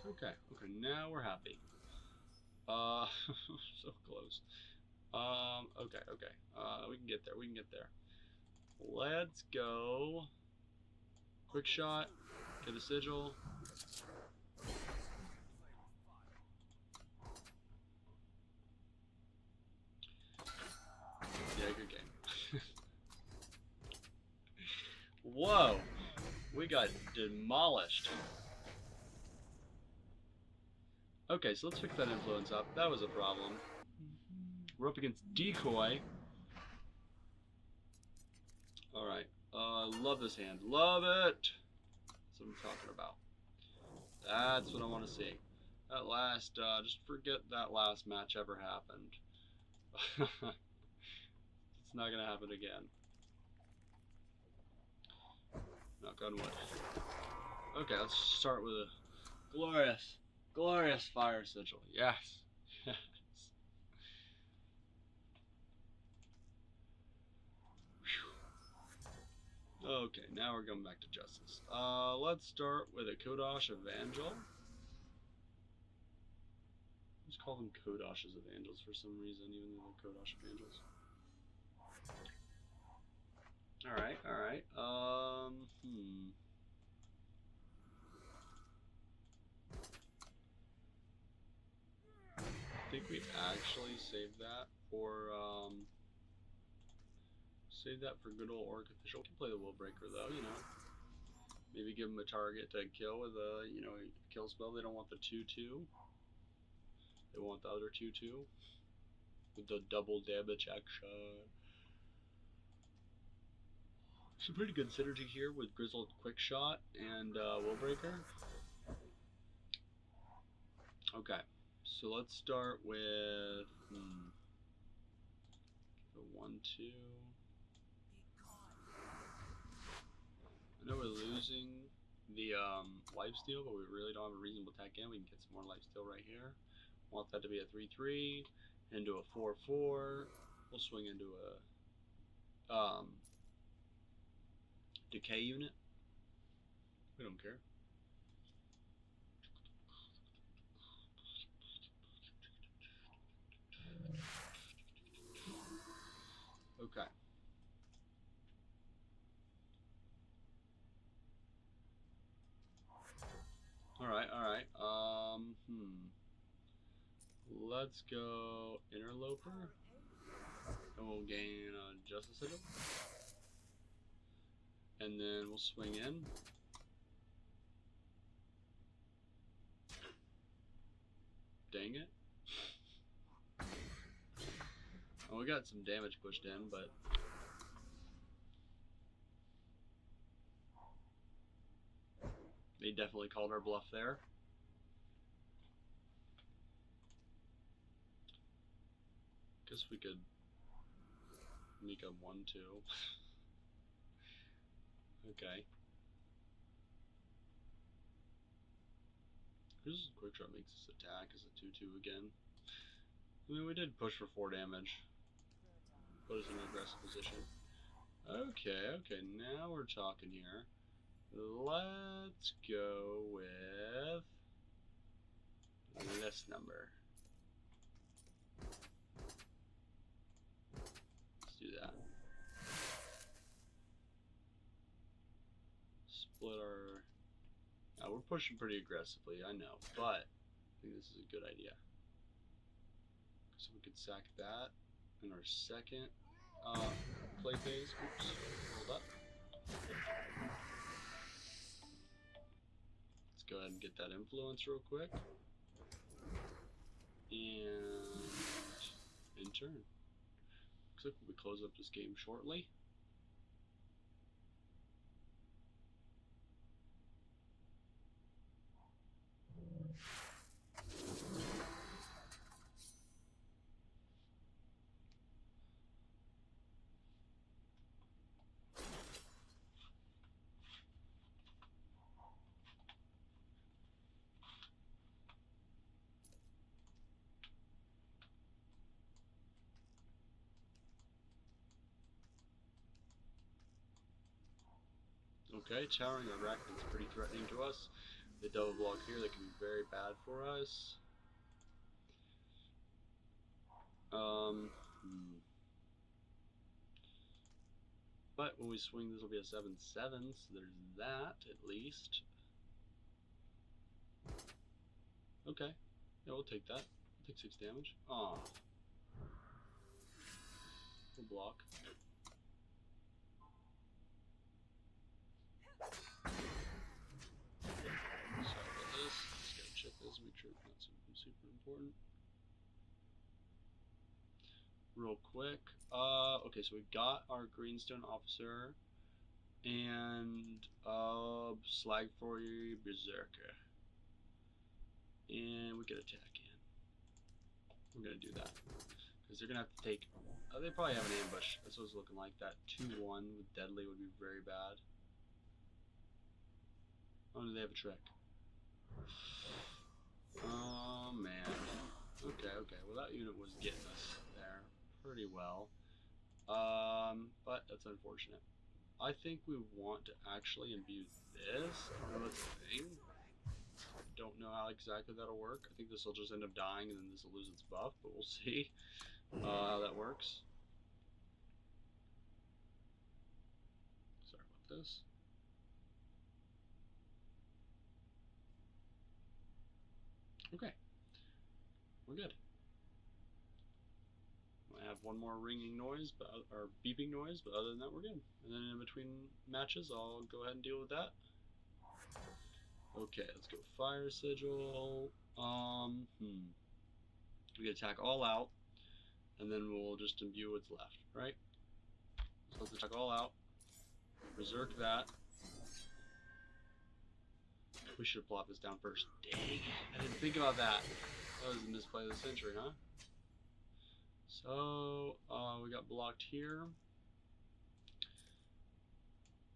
Okay, now we're happy. So close. Okay. We can get there. Let's go. Quick shot. Get a sigil. Yeah, good game. Whoa! We got demolished. Okay, so let's pick that influence up. That was a problem. We're up against Decoy. Alright. Love this hand. Love it! That's what I'm talking about. That's what I want to see. That last, just forget that last match ever happened. It's not gonna happen again. Knock on wood. Okay, let's start with a glorious fire sigil. Yes. Yes. Okay, now we're going back to justice. Let's start with a Kodosh Evangel. Let's call them Kodash's Evangels for some reason, even though they're Kodosh Evangels. Alright. I think we actually saved that for, good old Orc Official. We can play the Will Breaker though, you know. Maybe give them a target to kill with a, you know, kill spell. They don't want the 2/2. They want the other 2/2 with the double damage action. Some pretty good synergy here with Grizzled Quick Shot and Willbreaker. Okay, so let's start with the 1/2. I know we're losing the lifesteal, but we really don't have a reasonable attack in. We can get some more lifesteal right here. Want that to be a 3/3 into a 4/4. We'll swing into a decay unit. We don't care. Okay. Alright. Let's go Interloper. And we'll gain a Justice Sigil. And then we'll swing in. Dang it. Oh, we got some damage pushed in, but they definitely called our bluff there. Guess we could make a 1/2. Okay. This Quick Shot makes this attack as a 2/2 again. I mean, we did push for 4 damage. Put us in an aggressive position. Okay, now we're talking here. Let's go with this number. Let's do that. Split our... Now we're pushing pretty aggressively, I know, but I think this is a good idea. So we could sack that in our second play phase. Oops, hold up. Let's go ahead and get that influence real quick. And in turn. Looks like we'll close up this game shortly. Okay, towering arachnid's pretty threatening to us. The double block here, that can be very bad for us. But when we swing, this will be a 7/7, so there's that at least. Okay, yeah, we'll take that. We'll take 6 damage. Aw. We'll block. Sorry about this. Just gotta check this, make sure it's not super important. Real quick. Okay, so we got our Greenstone Officer and Slag for you, Berserker. And we get attack in. We're gonna do that. Because they're gonna have to take... they probably have an ambush. That's what it's looking like. That 2-1 with Deadly would be very bad. Oh, do they have a trick? Oh, man. Okay. Well, that unit was getting us there pretty well. But that's unfortunate. I think we want to actually imbue this. I don't know what's the thing. Don't know how exactly that'll work. I think this will just end up dying and then this will lose its buff, but we'll see how that works. Sorry about this. Okay, we're good. I have one more ringing noise, or beeping noise, but other than that, we're good. And then in between matches, I'll go ahead and deal with that. Okay, let's go Fire Sigil. We can attack all out, and then we'll just imbue what's left, right? So let's attack all out. Berserk that. We should have plopped this down first. Dang it, I didn't think about that. That was a misplay of the century, huh? So, we got blocked here.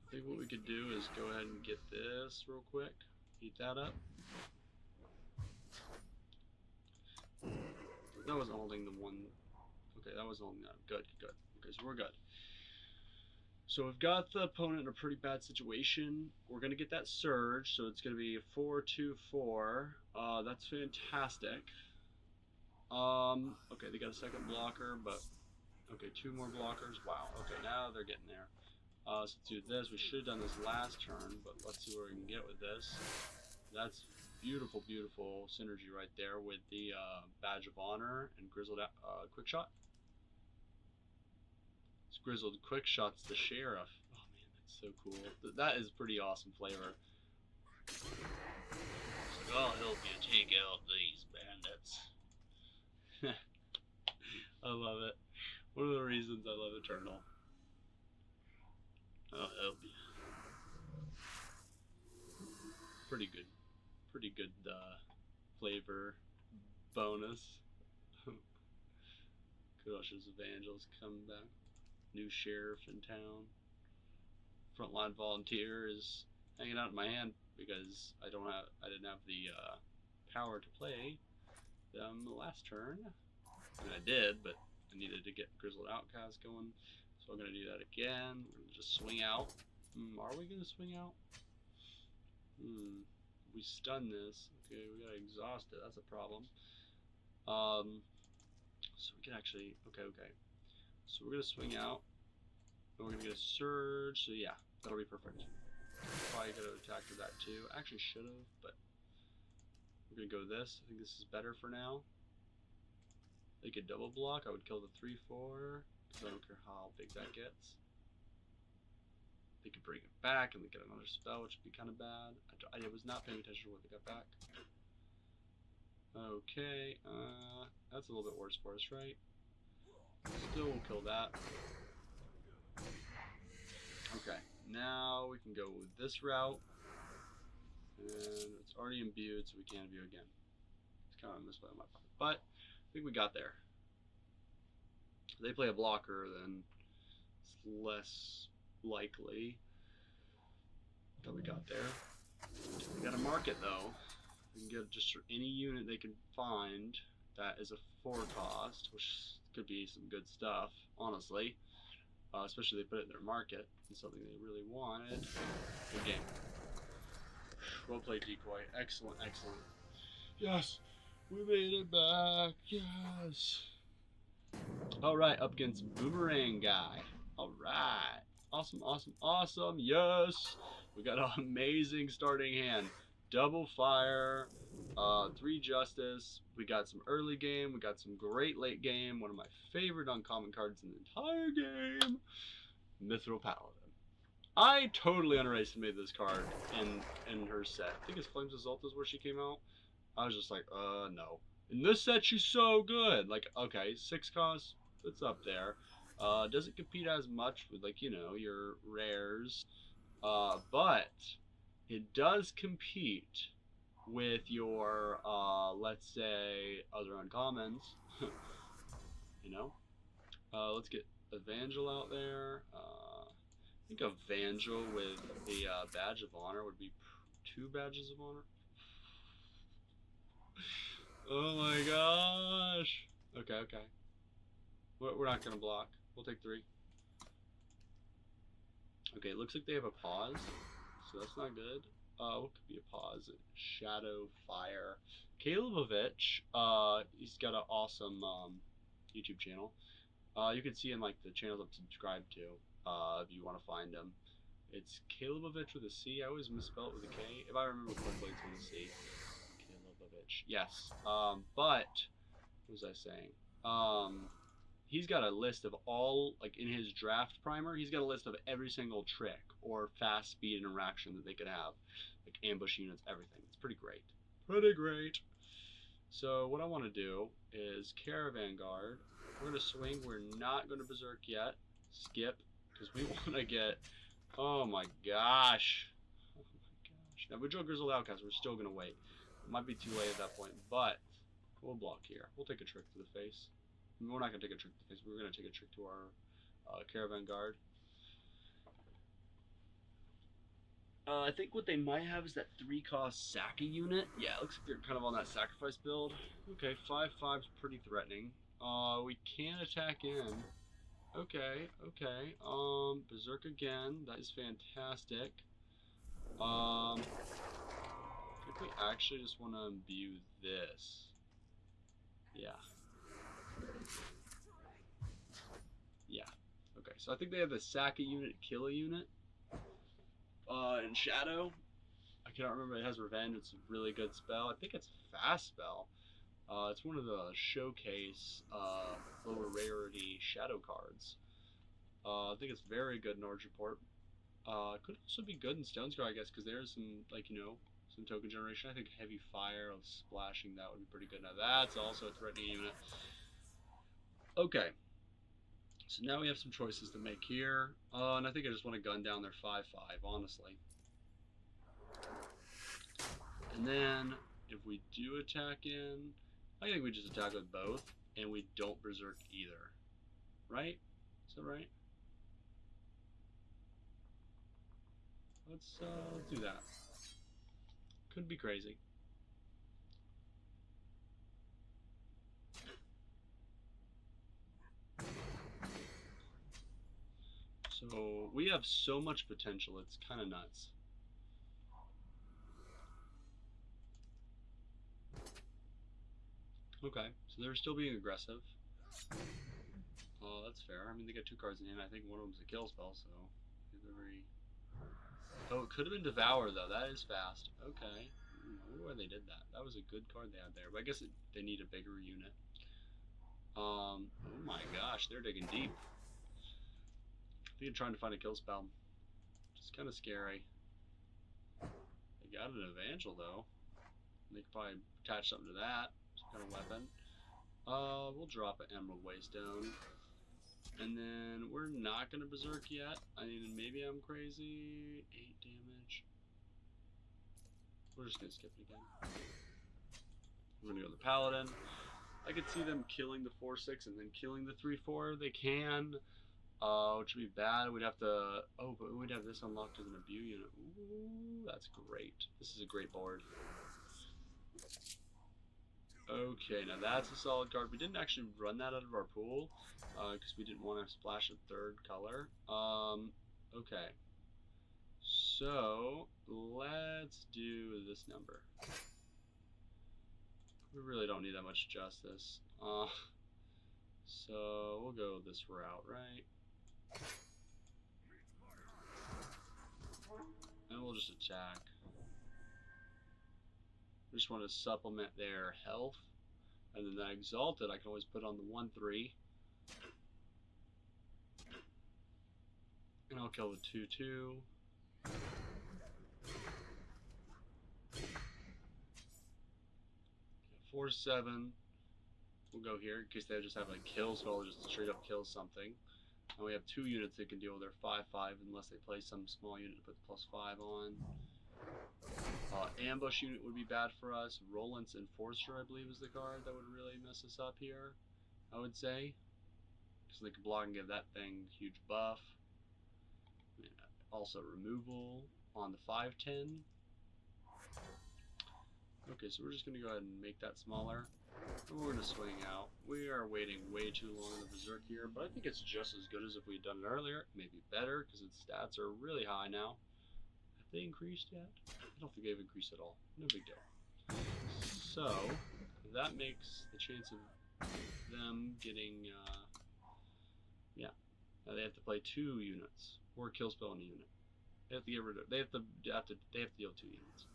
I think what we could do is go ahead and get this real quick. Heat that up. That wasn't holding the one. Okay, that wasn't holding that. Good. Okay, so we're good. So we've got the opponent in a pretty bad situation. We're going to get that surge, so it's going to be a 4-2-4. That's fantastic. Okay, they got a second blocker, but... Okay, 2 more blockers. Wow, okay, now they're getting there. So let's do this. We should have done this last turn, but let's see what we can get with this. That's beautiful synergy right there with the Badge of Honor and Grizzled Quick Shot. This Grizzled Quick Shot's the Sheriff. Oh man, that's so cool. That is pretty awesome flavor. It's like, I'll help you take out these bandits. I love it. One of the reasons I love Eternal. I'll help you. Pretty good flavor bonus. Crush's Evangels come back. New sheriff in town. Frontline volunteer is hanging out in my hand because I didn't have the power to play them last turn. I mean, I did, but I needed to get Grizzled Outcast going. So we're gonna do that again. We're gonna just swing out. Are we gonna swing out? We stun this. Okay, we gotta exhaust it. That's a problem. So we can actually. Okay. So we're gonna swing out. And we're gonna get a surge. So yeah, that'll be perfect. Probably could have attacked with that too. Actually should have, but we're gonna go this. I think this is better for now. They could double block. I would kill the 3/4 because I don't care how big that gets. They could bring it back and they get another spell, which would be kind of bad. I was not paying attention to what they got back. Okay, that's a little bit worse for us, right? Still will kill that. Okay, now we can go with this route. And it's already imbued, so we can't imbue again. It's kind of a misplay on my part. But I think we got there. If they play a blocker, then it's less likely that we got there. We gotta mark it though. We can get just any unit they can find that is a 4 cost, which could be some good stuff, honestly. Especially if they put it in their market. It's something they really wanted. Good game. Well played, Decoy. Excellent, excellent. Yes, we made it back. Yes. Alright, up against Boomerang Guy. Alright. Awesome, awesome, awesome. Yes. We got an amazing starting hand. Double fire, 3 justice. We got some early game. We got some great late game. One of my favorite uncommon cards in the entire game. Mithril Paladin. I totally underestimated this card in her set. I think it's Flames Assault is where she came out. I was just like, no. In this set, she's so good. Like, okay, 6 cost, it's up there. Doesn't compete as much with, like, you know, your rares. But it does compete with your, let's say, other uncommons. You know? Let's get Evangel out there. I think Evangel with the Badge of Honor would be 2 Badges of Honor. Oh my gosh. Okay. We're not going to block. We'll take 3. Okay, it looks like they have a pause. So that's not good. What could be a pause? Shadow Fire. Kalibovich, he's got an awesome YouTube channel. You can see in like the channels I'm subscribed to if you want to find him. It's Kalibovich with a C. I always misspell it with a K. If I remember correctly, it's with a C. Kalibovich. Yes. But what was I saying? He's got a list of all, like in his draft primer, he's got a list of every single trick or fast speed interaction that they could have. Like ambush units, everything. It's pretty great. Pretty great. So what I want to do is Caravan Guard. We're going to swing. We're not going to Berserk yet. Skip. Because we want to get... Oh my gosh. Oh my gosh. Now we draw Grizzled Outcast. We're still going to wait. It might be too late at that point. But we'll block here. We'll take a trick to the face. We're not going to take a trick to the face. We're going to take a trick to our Caravan Guard. I think what they might have is that 3 cost Saka unit. Yeah, it looks like they're kind of on that sacrifice build. Okay, 5/5's pretty threatening. We can attack in. Okay. Berserk again. That is fantastic. I think we actually just want to imbue this. Yeah. Okay, so I think they have the Saka unit, kill a unit. In Shadow. I cannot remember. It has Revenge. It's a really good spell. I think it's a fast spell. It's one of the showcase lower rarity shadow cards. I think it's very good in Orange Report. Could also be good in Stonescar, I guess, because there's some, like, you know, some token generation. I think Heavy Fire of splashing that would be pretty good. Now that's also a threatening unit. Okay. So now we have some choices to make here. And I think I just want to gun down their 5/5, honestly. And then if we do attack in, I think we just attack with both, and we don't Berserk either. Right? Is that right? Let's do that. Could be crazy. So we have so much potential, it's kind of nuts. Okay, so they're still being aggressive. Oh, that's fair. I mean, they got 2 cards in hand. I think one of them's a kill spell, so they're very... Oh, it could have been Devour, though. That is fast. Okay. I wonder why they did that. That was a good card they had there. But I guess they need a bigger unit. Oh my gosh, they're digging deep. I think they're trying to find a kill spell. Which is kind of scary. They got an Evangel, though. They could probably attach something to that. Some kind of weapon. We'll drop an Emerald Waystone. And then we're not going to Berserk yet. I mean, maybe I'm crazy. 8 damage. We're just going to skip it again. We're going to go to the Paladin. I could see them killing the 4-6 and then killing the 3-4. They can. Which would be bad. We'd have to... Oh, but we'd have this unlocked as an Imbue unit. Ooh, that's great. This is a great board. Okay, now that's a solid card. We didn't actually run that out of our pool because we didn't want to splash a 3rd color. Okay. So, let's do this number. We really don't need that much justice. So, we'll go this route, right? And we'll just attack. We just want to supplement their health. And then that Exalted, I can always put on the 1-3. And I'll kill the 2-2. 4-7. We'll go here in case they just have a kill spell or just straight up kill something. And we have 2 units that can deal with their 5-5 unless they play some small unit to put the +5 on. Ambush unit would be bad for us. Roland's Enforcer, I believe, is the card that would really mess us up here, I would say. So they can block and give that thing huge buff. Also removal on the 5-10. Okay, so we're just going to go ahead and make that smaller. And we're going to swing out. We are waiting way too long in the Berserk here, but I think it's just as good as if we had done it earlier. Maybe better, because its stats are really high now. Have they increased yet? I don't think they've increased at all. No big deal. So, that makes the chance of them getting, yeah. Now they have to play 2 units, or kill spell in a unit. They have to get rid of, they have to deal 2 units.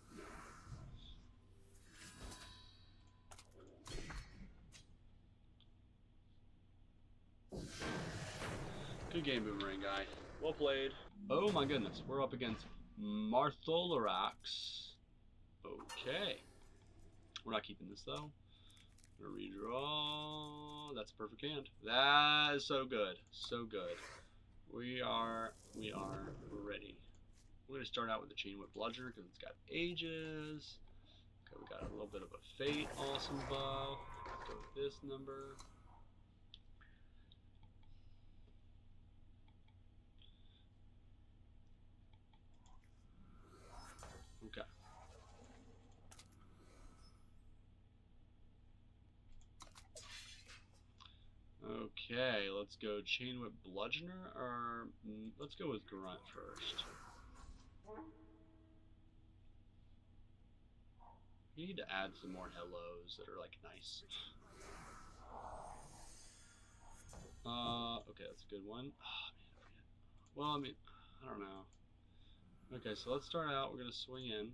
Good game, Boomerang guy. Well played. Oh my goodness, we're up against Martholorax. Okay. We're not keeping this though. Gonna redraw. That's a perfect hand. That is so good. So good. We are ready. We're gonna start out with the Chain Whip Bludgeoner because it's got ages. Okay, we got a little bit of a Fate awesome buff. Let's go with this number. Okay. Okay, let's go Chain Whip Bludgeoner, or let's go with Grunt first. We need to add some more hellos that are like nice. Okay, that's a good one. Oh, man, I forget. Well, I mean, I don't know. Okay, so let's start out. We're gonna swing in.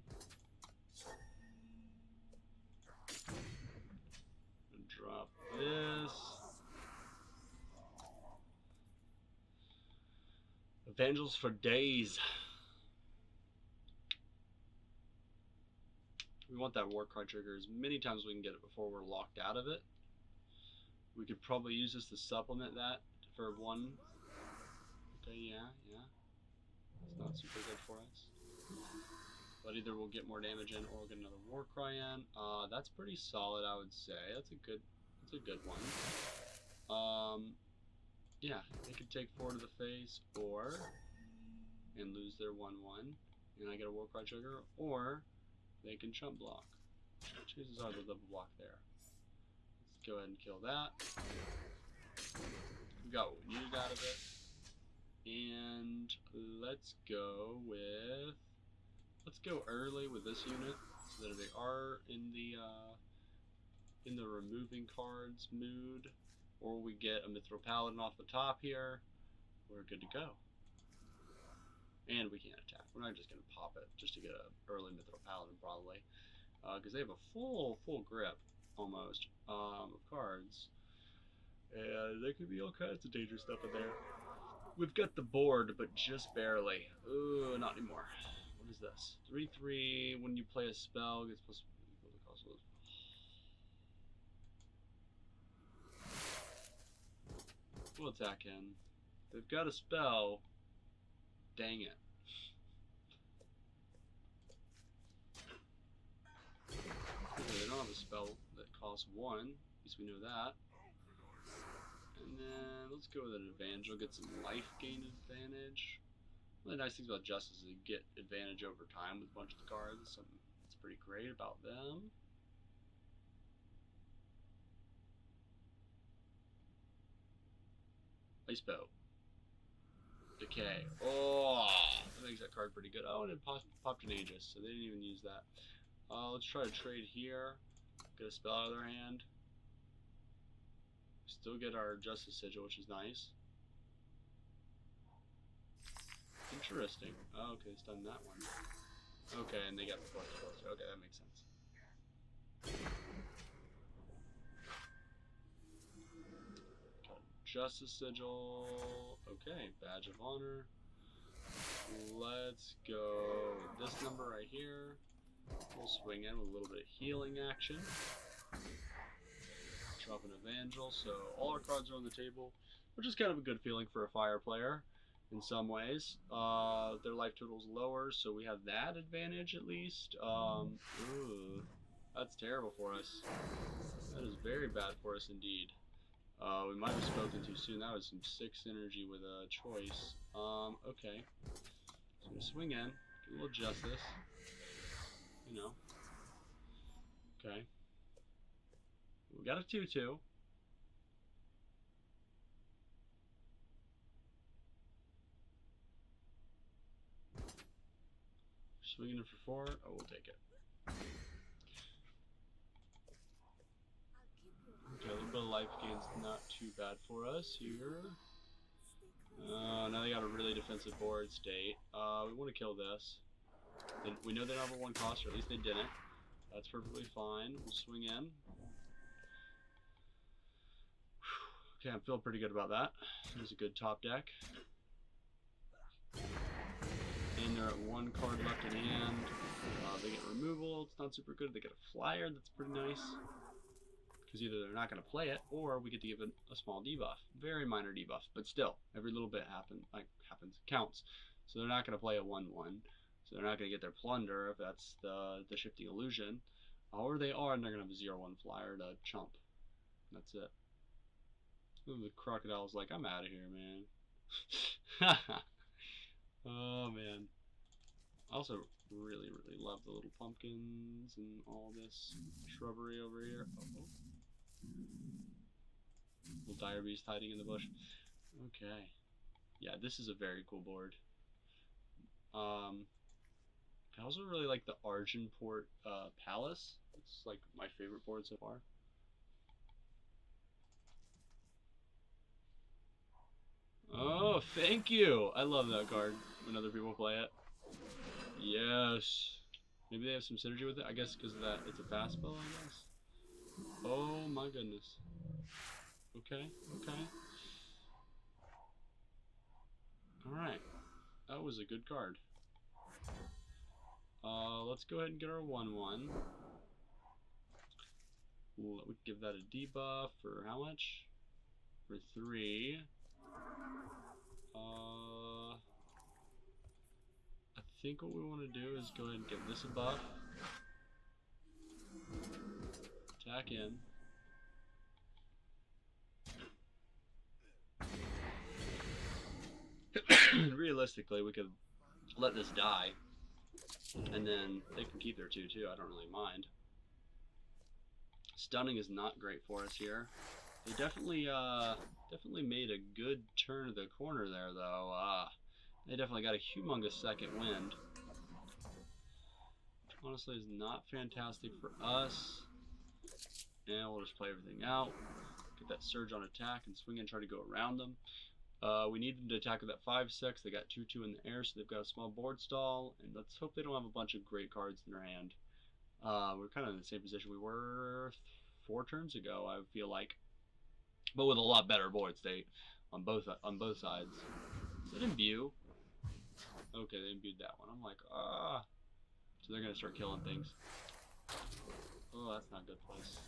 Drop this. Evangels for days. We want that Warcry trigger as many times as we can get it before we're locked out of it. We could probably use this to supplement that for 1. Okay, yeah. It's not super good for us. But either we'll get more damage in or we'll get another Warcry in. That's pretty solid, I would say. That's a good one. Yeah, they could take 4 to the face and lose their 1/1, and I get a Warcry trigger, or they can chump block. Chances are they'll double block there. Let's go ahead and kill that. We got what we needed out of it. And let's go early with this unit so that if they are in the removing cards mood, or we get a Mithril Paladin off the top here, we're good to go. And we can't attack. We're not just going to pop it just to get an early Mithril Paladin probably, because they have a full grip almost of cards, and there could be all kinds of dangerous stuff in there. We've got the board, but just barely. Ooh, not anymore. What is this? 3/3. When you play a spell, it's supposed to equal the cost of those. We'll attack in. They've got a spell. Dang it. Okay, they don't have a spell that costs 1. At least we know that. And then let's go with an advantage. We'll get some life gain advantage. One of the nice things about Justice is you get advantage over time with a bunch of the cards. Something that's pretty great about them. Ice Bow. Decay. Oh, that makes that card pretty good. Oh, and it popped an Aegis, so they didn't even use that. Let's try to trade here. Get a spell out of their hand. Still get our Justice Sigil, which is nice. Interesting. Oh, okay, it's done that one. Okay, and they got the ++. Okay, that makes sense. Justice Sigil. Okay, Badge of Honor. Let's go with this number right here. We'll swing in with a little bit of healing action. Drop an Evangel, so all our cards are on the table, which is kind of a good feeling for a fire player in some ways. Their life total's lower, so we have that advantage at least. Ooh, that's terrible for us. That is very bad for us indeed. We might have spoken too soon. That was some sick synergy with a choice. Okay. So we swing in, get a little justice. You know. Okay. We got a 2/2. Swinging in for 4. Oh, we'll take it. Okay, a little bit of life gain's not too bad for us here. Now they got a really defensive board state. We want to kill this. We know they don't have a 1 cost, or at least they didn't. That's perfectly fine. We'll swing in. Okay, I'm feeling pretty good about that. It was a good top deck. And they're at 1 card left in hand. They get removal. It's not super good. They get a flyer. That's pretty nice. Because either they're not going to play it, or we get to give it a small debuff. Very minor debuff, but still, every little bit counts. So they're not going to play a 1/1. So they're not going to get their plunder if that's the shifting illusion. Or they are, and they're going to have a 0/1 flyer to chump. That's it. Ooh, the crocodile's like, I'm out of here, man. Oh, man. I also really love the little pumpkins and all this shrubbery over here. Oh. Little dire beast hiding in the bush. Okay. Yeah, this is a very cool board. I also really like the Argent Palace. It's like my favorite board so far. Oh, thank you! I love that card when other people play it. Yes. Maybe they have some synergy with it. I guess because of that, it's a fast spell, I guess. Oh my goodness. Okay. Alright. That was a good card. Let's go ahead and get our 1/1. We give that a debuff for how much? For 3. I think what we want to do is go ahead and give this a buff. Attack in. Realistically, we could let this die, and then they can keep their 2/2. I don't really mind. Stunning is not great for us here. They definitely made a good turn of the corner there, though. They definitely got a humongous second wind. Which honestly is not fantastic for us. And we'll just play everything out. Get that surge on attack and swing and try to go around them. We need them to attack with that 5/6. They got 2/2 in the air, so they've got a small board stall. And let's hope they don't have a bunch of great cards in their hand. We're kind of in the same position we were 4 turns ago, I feel like, but with a lot better board state on both sides. Is it imbue? Okay, they imbued that one. I'm like, ah. So they're gonna start killing things. Oh, that's not good place.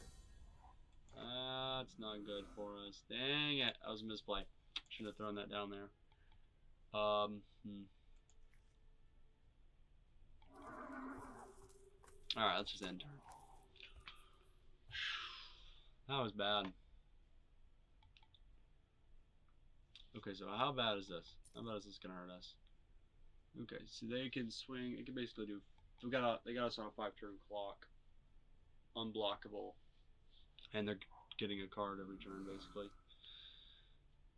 That's not good for us. Dang it, that was a misplay. Should have thrown that down there. Alright, let's just end turn. That was bad. Okay, so how bad is this? How bad is this gonna hurt us? Okay, so they can swing. It can basically do. They got us on a 5-turn clock, unblockable, and they're getting a card every turn basically.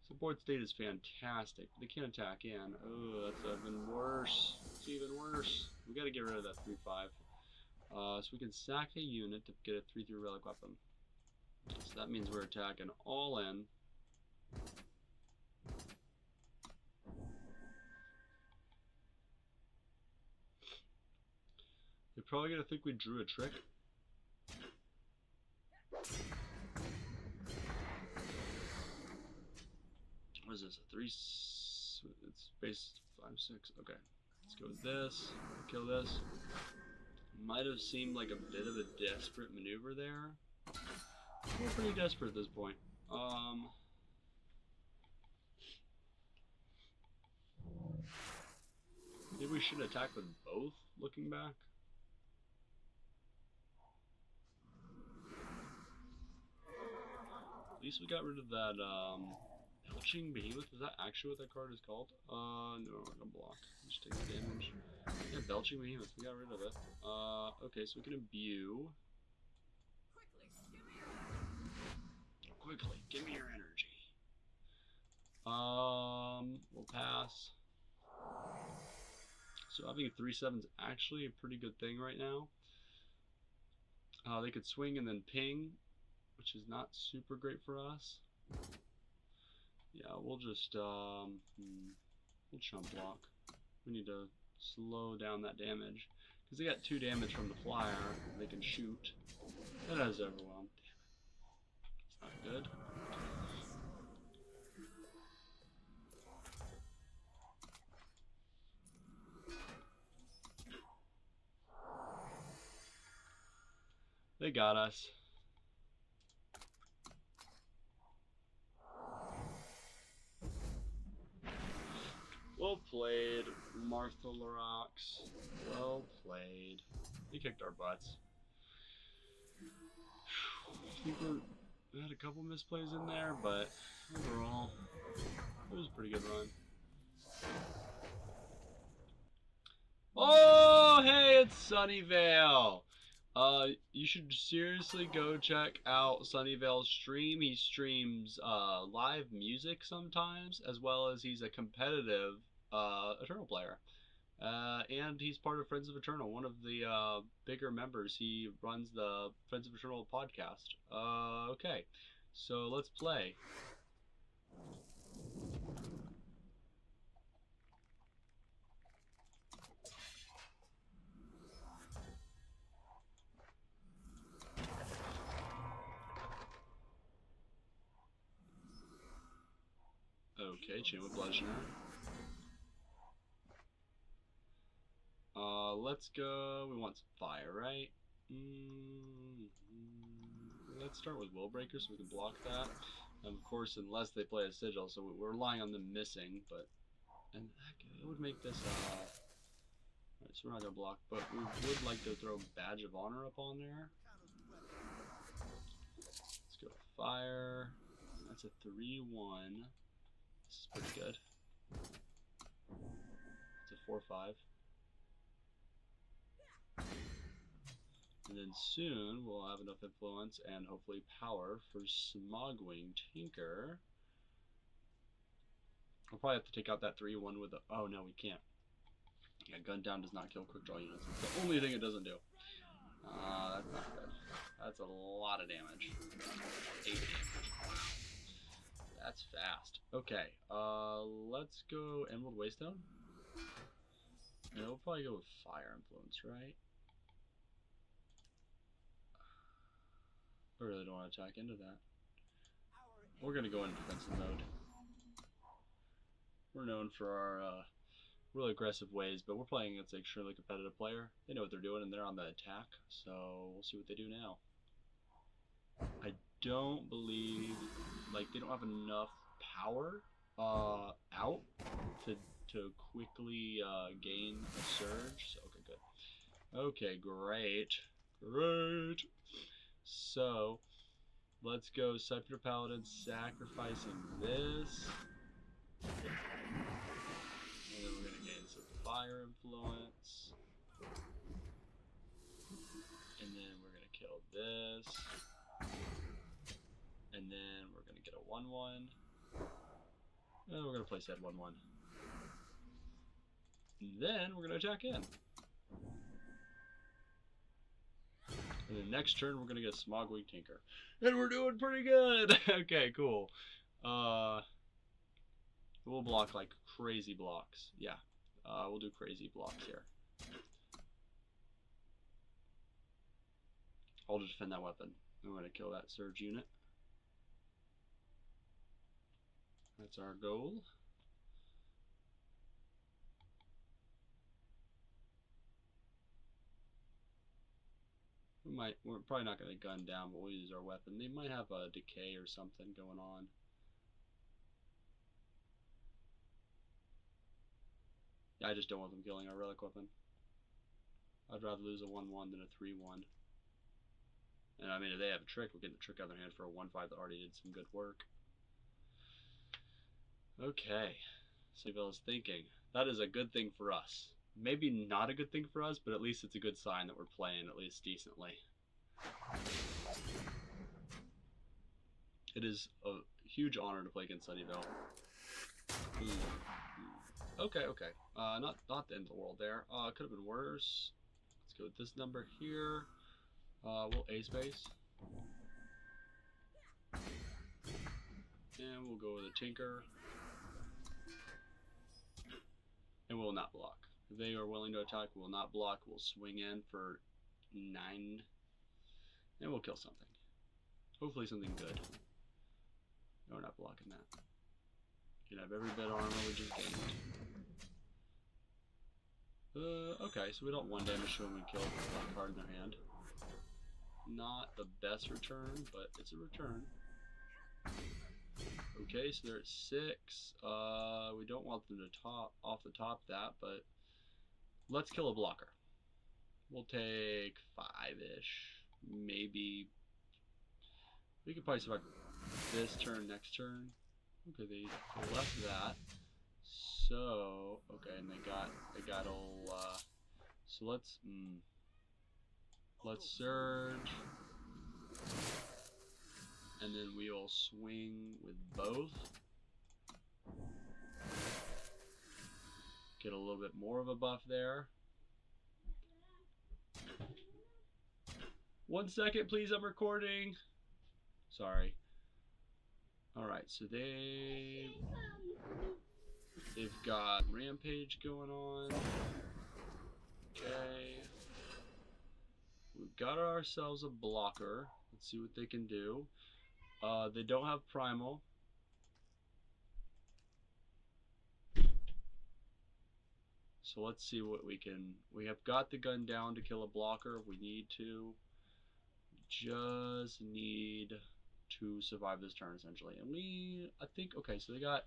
So board state is fantastic. They can't attack in. Oh, that's even worse. It's even worse. We got to get rid of that 3/5. So we can sack a unit to get a 3/3 relic weapon. So that means we're attacking all in. They're probably gonna think we drew a trick. What is this? A 3? It's base 5/6. Okay, let's go with this. Kill this. Might have seemed like a bit of a desperate maneuver there. We're pretty desperate at this point. Maybe we should attack with both, looking back. At least we got rid of that, Belching Behemoth. Is that actually what that card is called? No, we're gonna block. Just take the damage. Yeah, Belching Behemoth, we got rid of it. Okay, so we can imbue. Quickly, give me your energy. We'll pass. So having a 3/7 is actually a pretty good thing right now. They could swing and then ping, which is not super great for us. Yeah, we'll just we'll chump block. We need to slow down that damage because they got 2 damage from the flyer. They can shoot. That has overwhelm. Damn it, it's not good. They got us. Well played, Martha Larox. Well played. He kicked our butts. I think we had a couple misplays in there, but overall, it was a pretty good run. Oh, hey, it's Sunnyvale. You should seriously go check out Sunnyvale's stream. He streams live music sometimes, as well as he's a competitive Eternal player. And he's part of Friends of Eternal, one of the bigger members. He runs the Friends of Eternal podcast. Okay, so let's play. Okay, chain with Bludgeoner. Let's go. We want some fire, right? Let's start with Willbreaker so we can block that. And of course, unless they play a Sigil, so we're relying on them missing, but and it would make this alright, so we're not gonna block, but we would like to throw Badge of Honor up on there. Let's go fire. That's a 3/1. This is pretty good. It's a 4/5. And then soon we'll have enough influence and hopefully power for Smogwing Tinker. We'll probably have to take out that 3-1 with the... Oh, no, we can't. Yeah, gun down does not kill quick draw units. It's the only thing it doesn't do. That's not good. That's a lot of damage. 8 damage. Wow. That's fast. Okay, let's go Emerald Waystone. And we'll probably go with Fire Influence, right? I really don't want to attack into that. We're going to go into defensive mode. We're known for our really aggressive ways, but we're playing against an extremely competitive player. They know what they're doing, and they're on the attack, so we'll see what they do now. I don't believe, like, they don't have enough power out to quickly gain a surge. So, okay, good. Okay, great. Great. So, let's go Scepter Paladin sacrificing this. And then we're going to gain some fire influence. And then we're going to kill this. And then we're going to get a 1-1. And we're going to place that 1-1. And then we're going to attack in. And then next turn, we're going to get a Smogwing Tinker. And we're doing pretty good! Okay, cool. We'll block like crazy blocks. Yeah, we'll do crazy blocks here. I'll just defend that weapon. I'm going to kill that surge unit. That's our goal. We're probably not going to gun down, but we'll use our weapon. They might have a decay or something going on. Yeah, I just don't want them killing our relic weapon. I'd rather lose a 1-1 than a 3-1. And I mean, if they have a trick, we'll get the trick out of their hand for a 1-5 that already did some good work. Okay, so I was thinking, that is a good thing for us. Maybe not a good thing for us, but at least it's a good sign that we're playing at least decently. It is a huge honor to play against Sunnyvale. Okay. Not the end of the world there. Could have been worse. Let's go with this number here. We'll A-space. And we'll go with a Tinker. And we'll not block. If they are willing to attack, we'll not block. We'll swing in for 9. And we'll kill something. Hopefully something good. No, we're not blocking that. You can have every bit of armor we just gained. Okay, so we don't 1 damage to them and kill with a card in their hand. Not the best return, but it's a return. Okay, so they're at 6. We don't want them to off the top that, but let's kill a blocker. We'll take 5-ish. Maybe we could probably survive this turn, next turn. Okay, they left that. So okay, and they got all. So let's surge, and then we'll swing with both. Get a little bit more of a buff there. 1 second, please. I'm recording. Sorry. All right, so they've got Rampage going on. Okay. We've got ourselves a blocker. Let's see what they can do. They don't have Primal. So let's see what we can... We have got the gun down to kill a blocker if we need to. Just need to survive this turn, essentially. And I think, okay, so they got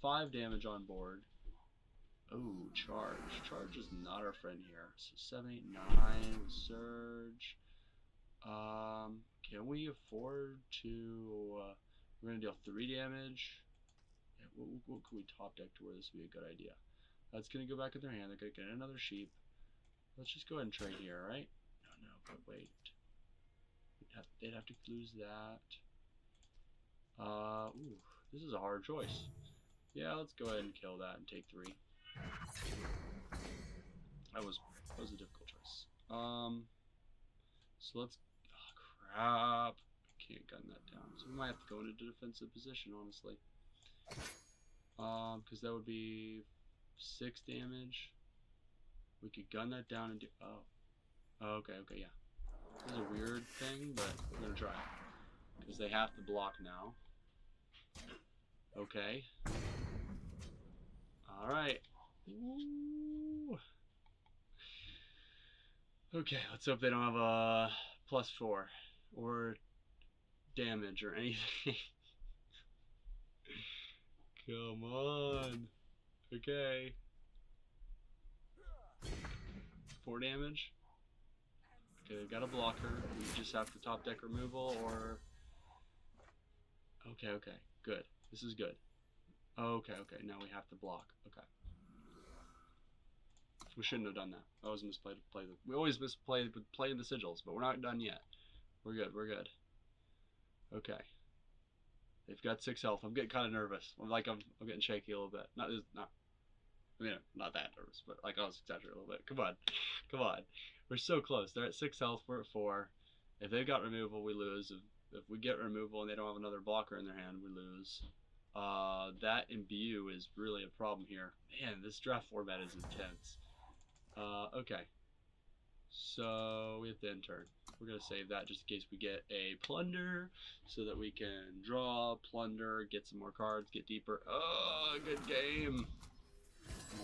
5 damage on board. Oh, charge. Charge is not our friend here. So 7, 8, 9 with surge. Can we afford to... we're going to deal 3 damage. Yeah, what can we top deck to where this would be a good idea? That's going to go back in their hand. They're going to get another sheep. Let's just go ahead and trade here, right? No, but wait. they'd have to lose that. Ooh, this is a hard choice. Yeah, let's go ahead and kill that and take 3. That was a difficult choice. So let's. Oh, crap! I can't gun that down. So we might have to go into defensive position, honestly. Because that would be 6 damage. We could gun that down and do. Oh. Okay. Yeah. This is a weird thing, but we're gonna try it because they have to block now. Okay. All right. Ooh. Okay, let's hope they don't have a +4 or damage or anything. Come on. Okay. 4 damage. Okay, they've got a blocker. We just have to top deck removal or. Okay. Good. This is good. Okay. Now we have to block. Okay. We shouldn't have done that. I always misplay. We always misplay with playing the sigils, but we're not done yet. We're good. Okay. They've got 6 health. I'm getting kind of nervous. I'm getting shaky a little bit. Not that nervous, but like I was exaggerating a little bit. Come on. We're so close. They're at 6 health. We're at 4. If they've got removal, we lose. If we get removal and they don't have another blocker in their hand, we lose. That imbue is really a problem here. Man, this draft format is intense. Okay. So we have to end turn. We're going to save that just in case we get a plunder so that we can draw, plunder, get some more cards, get deeper. Oh, good game.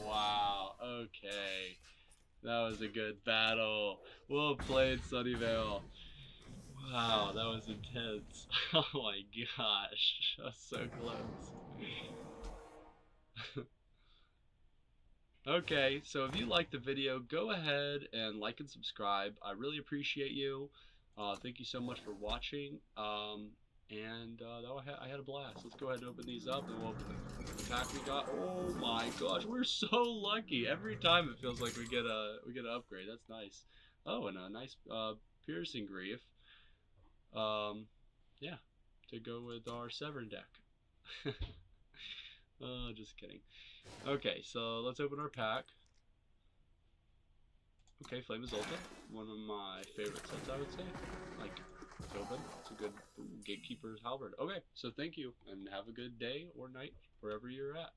Wow. Okay. That was a good battle. Well played, Sunnyvale. Wow, that was intense. Oh my gosh. That was so close. Okay, so if you liked the video, go ahead and like and subscribe. I really appreciate you. Thank you so much for watching. I had a blast. Let's go ahead and open these up, and we'll open the pack we got. Oh my gosh, we're so lucky. Every time it feels like we get an upgrade. That's nice. Oh, and a nice piercing grief. Yeah, to go with our Severn deck. Oh, just kidding. Okay, so let's open our pack. Okay, Flame is Ulta. One of my favorite sets, I would say. Like, it's open. It's a good Gatekeeper's Halberd. Okay, so thank you, and have a good day or night, wherever you're at.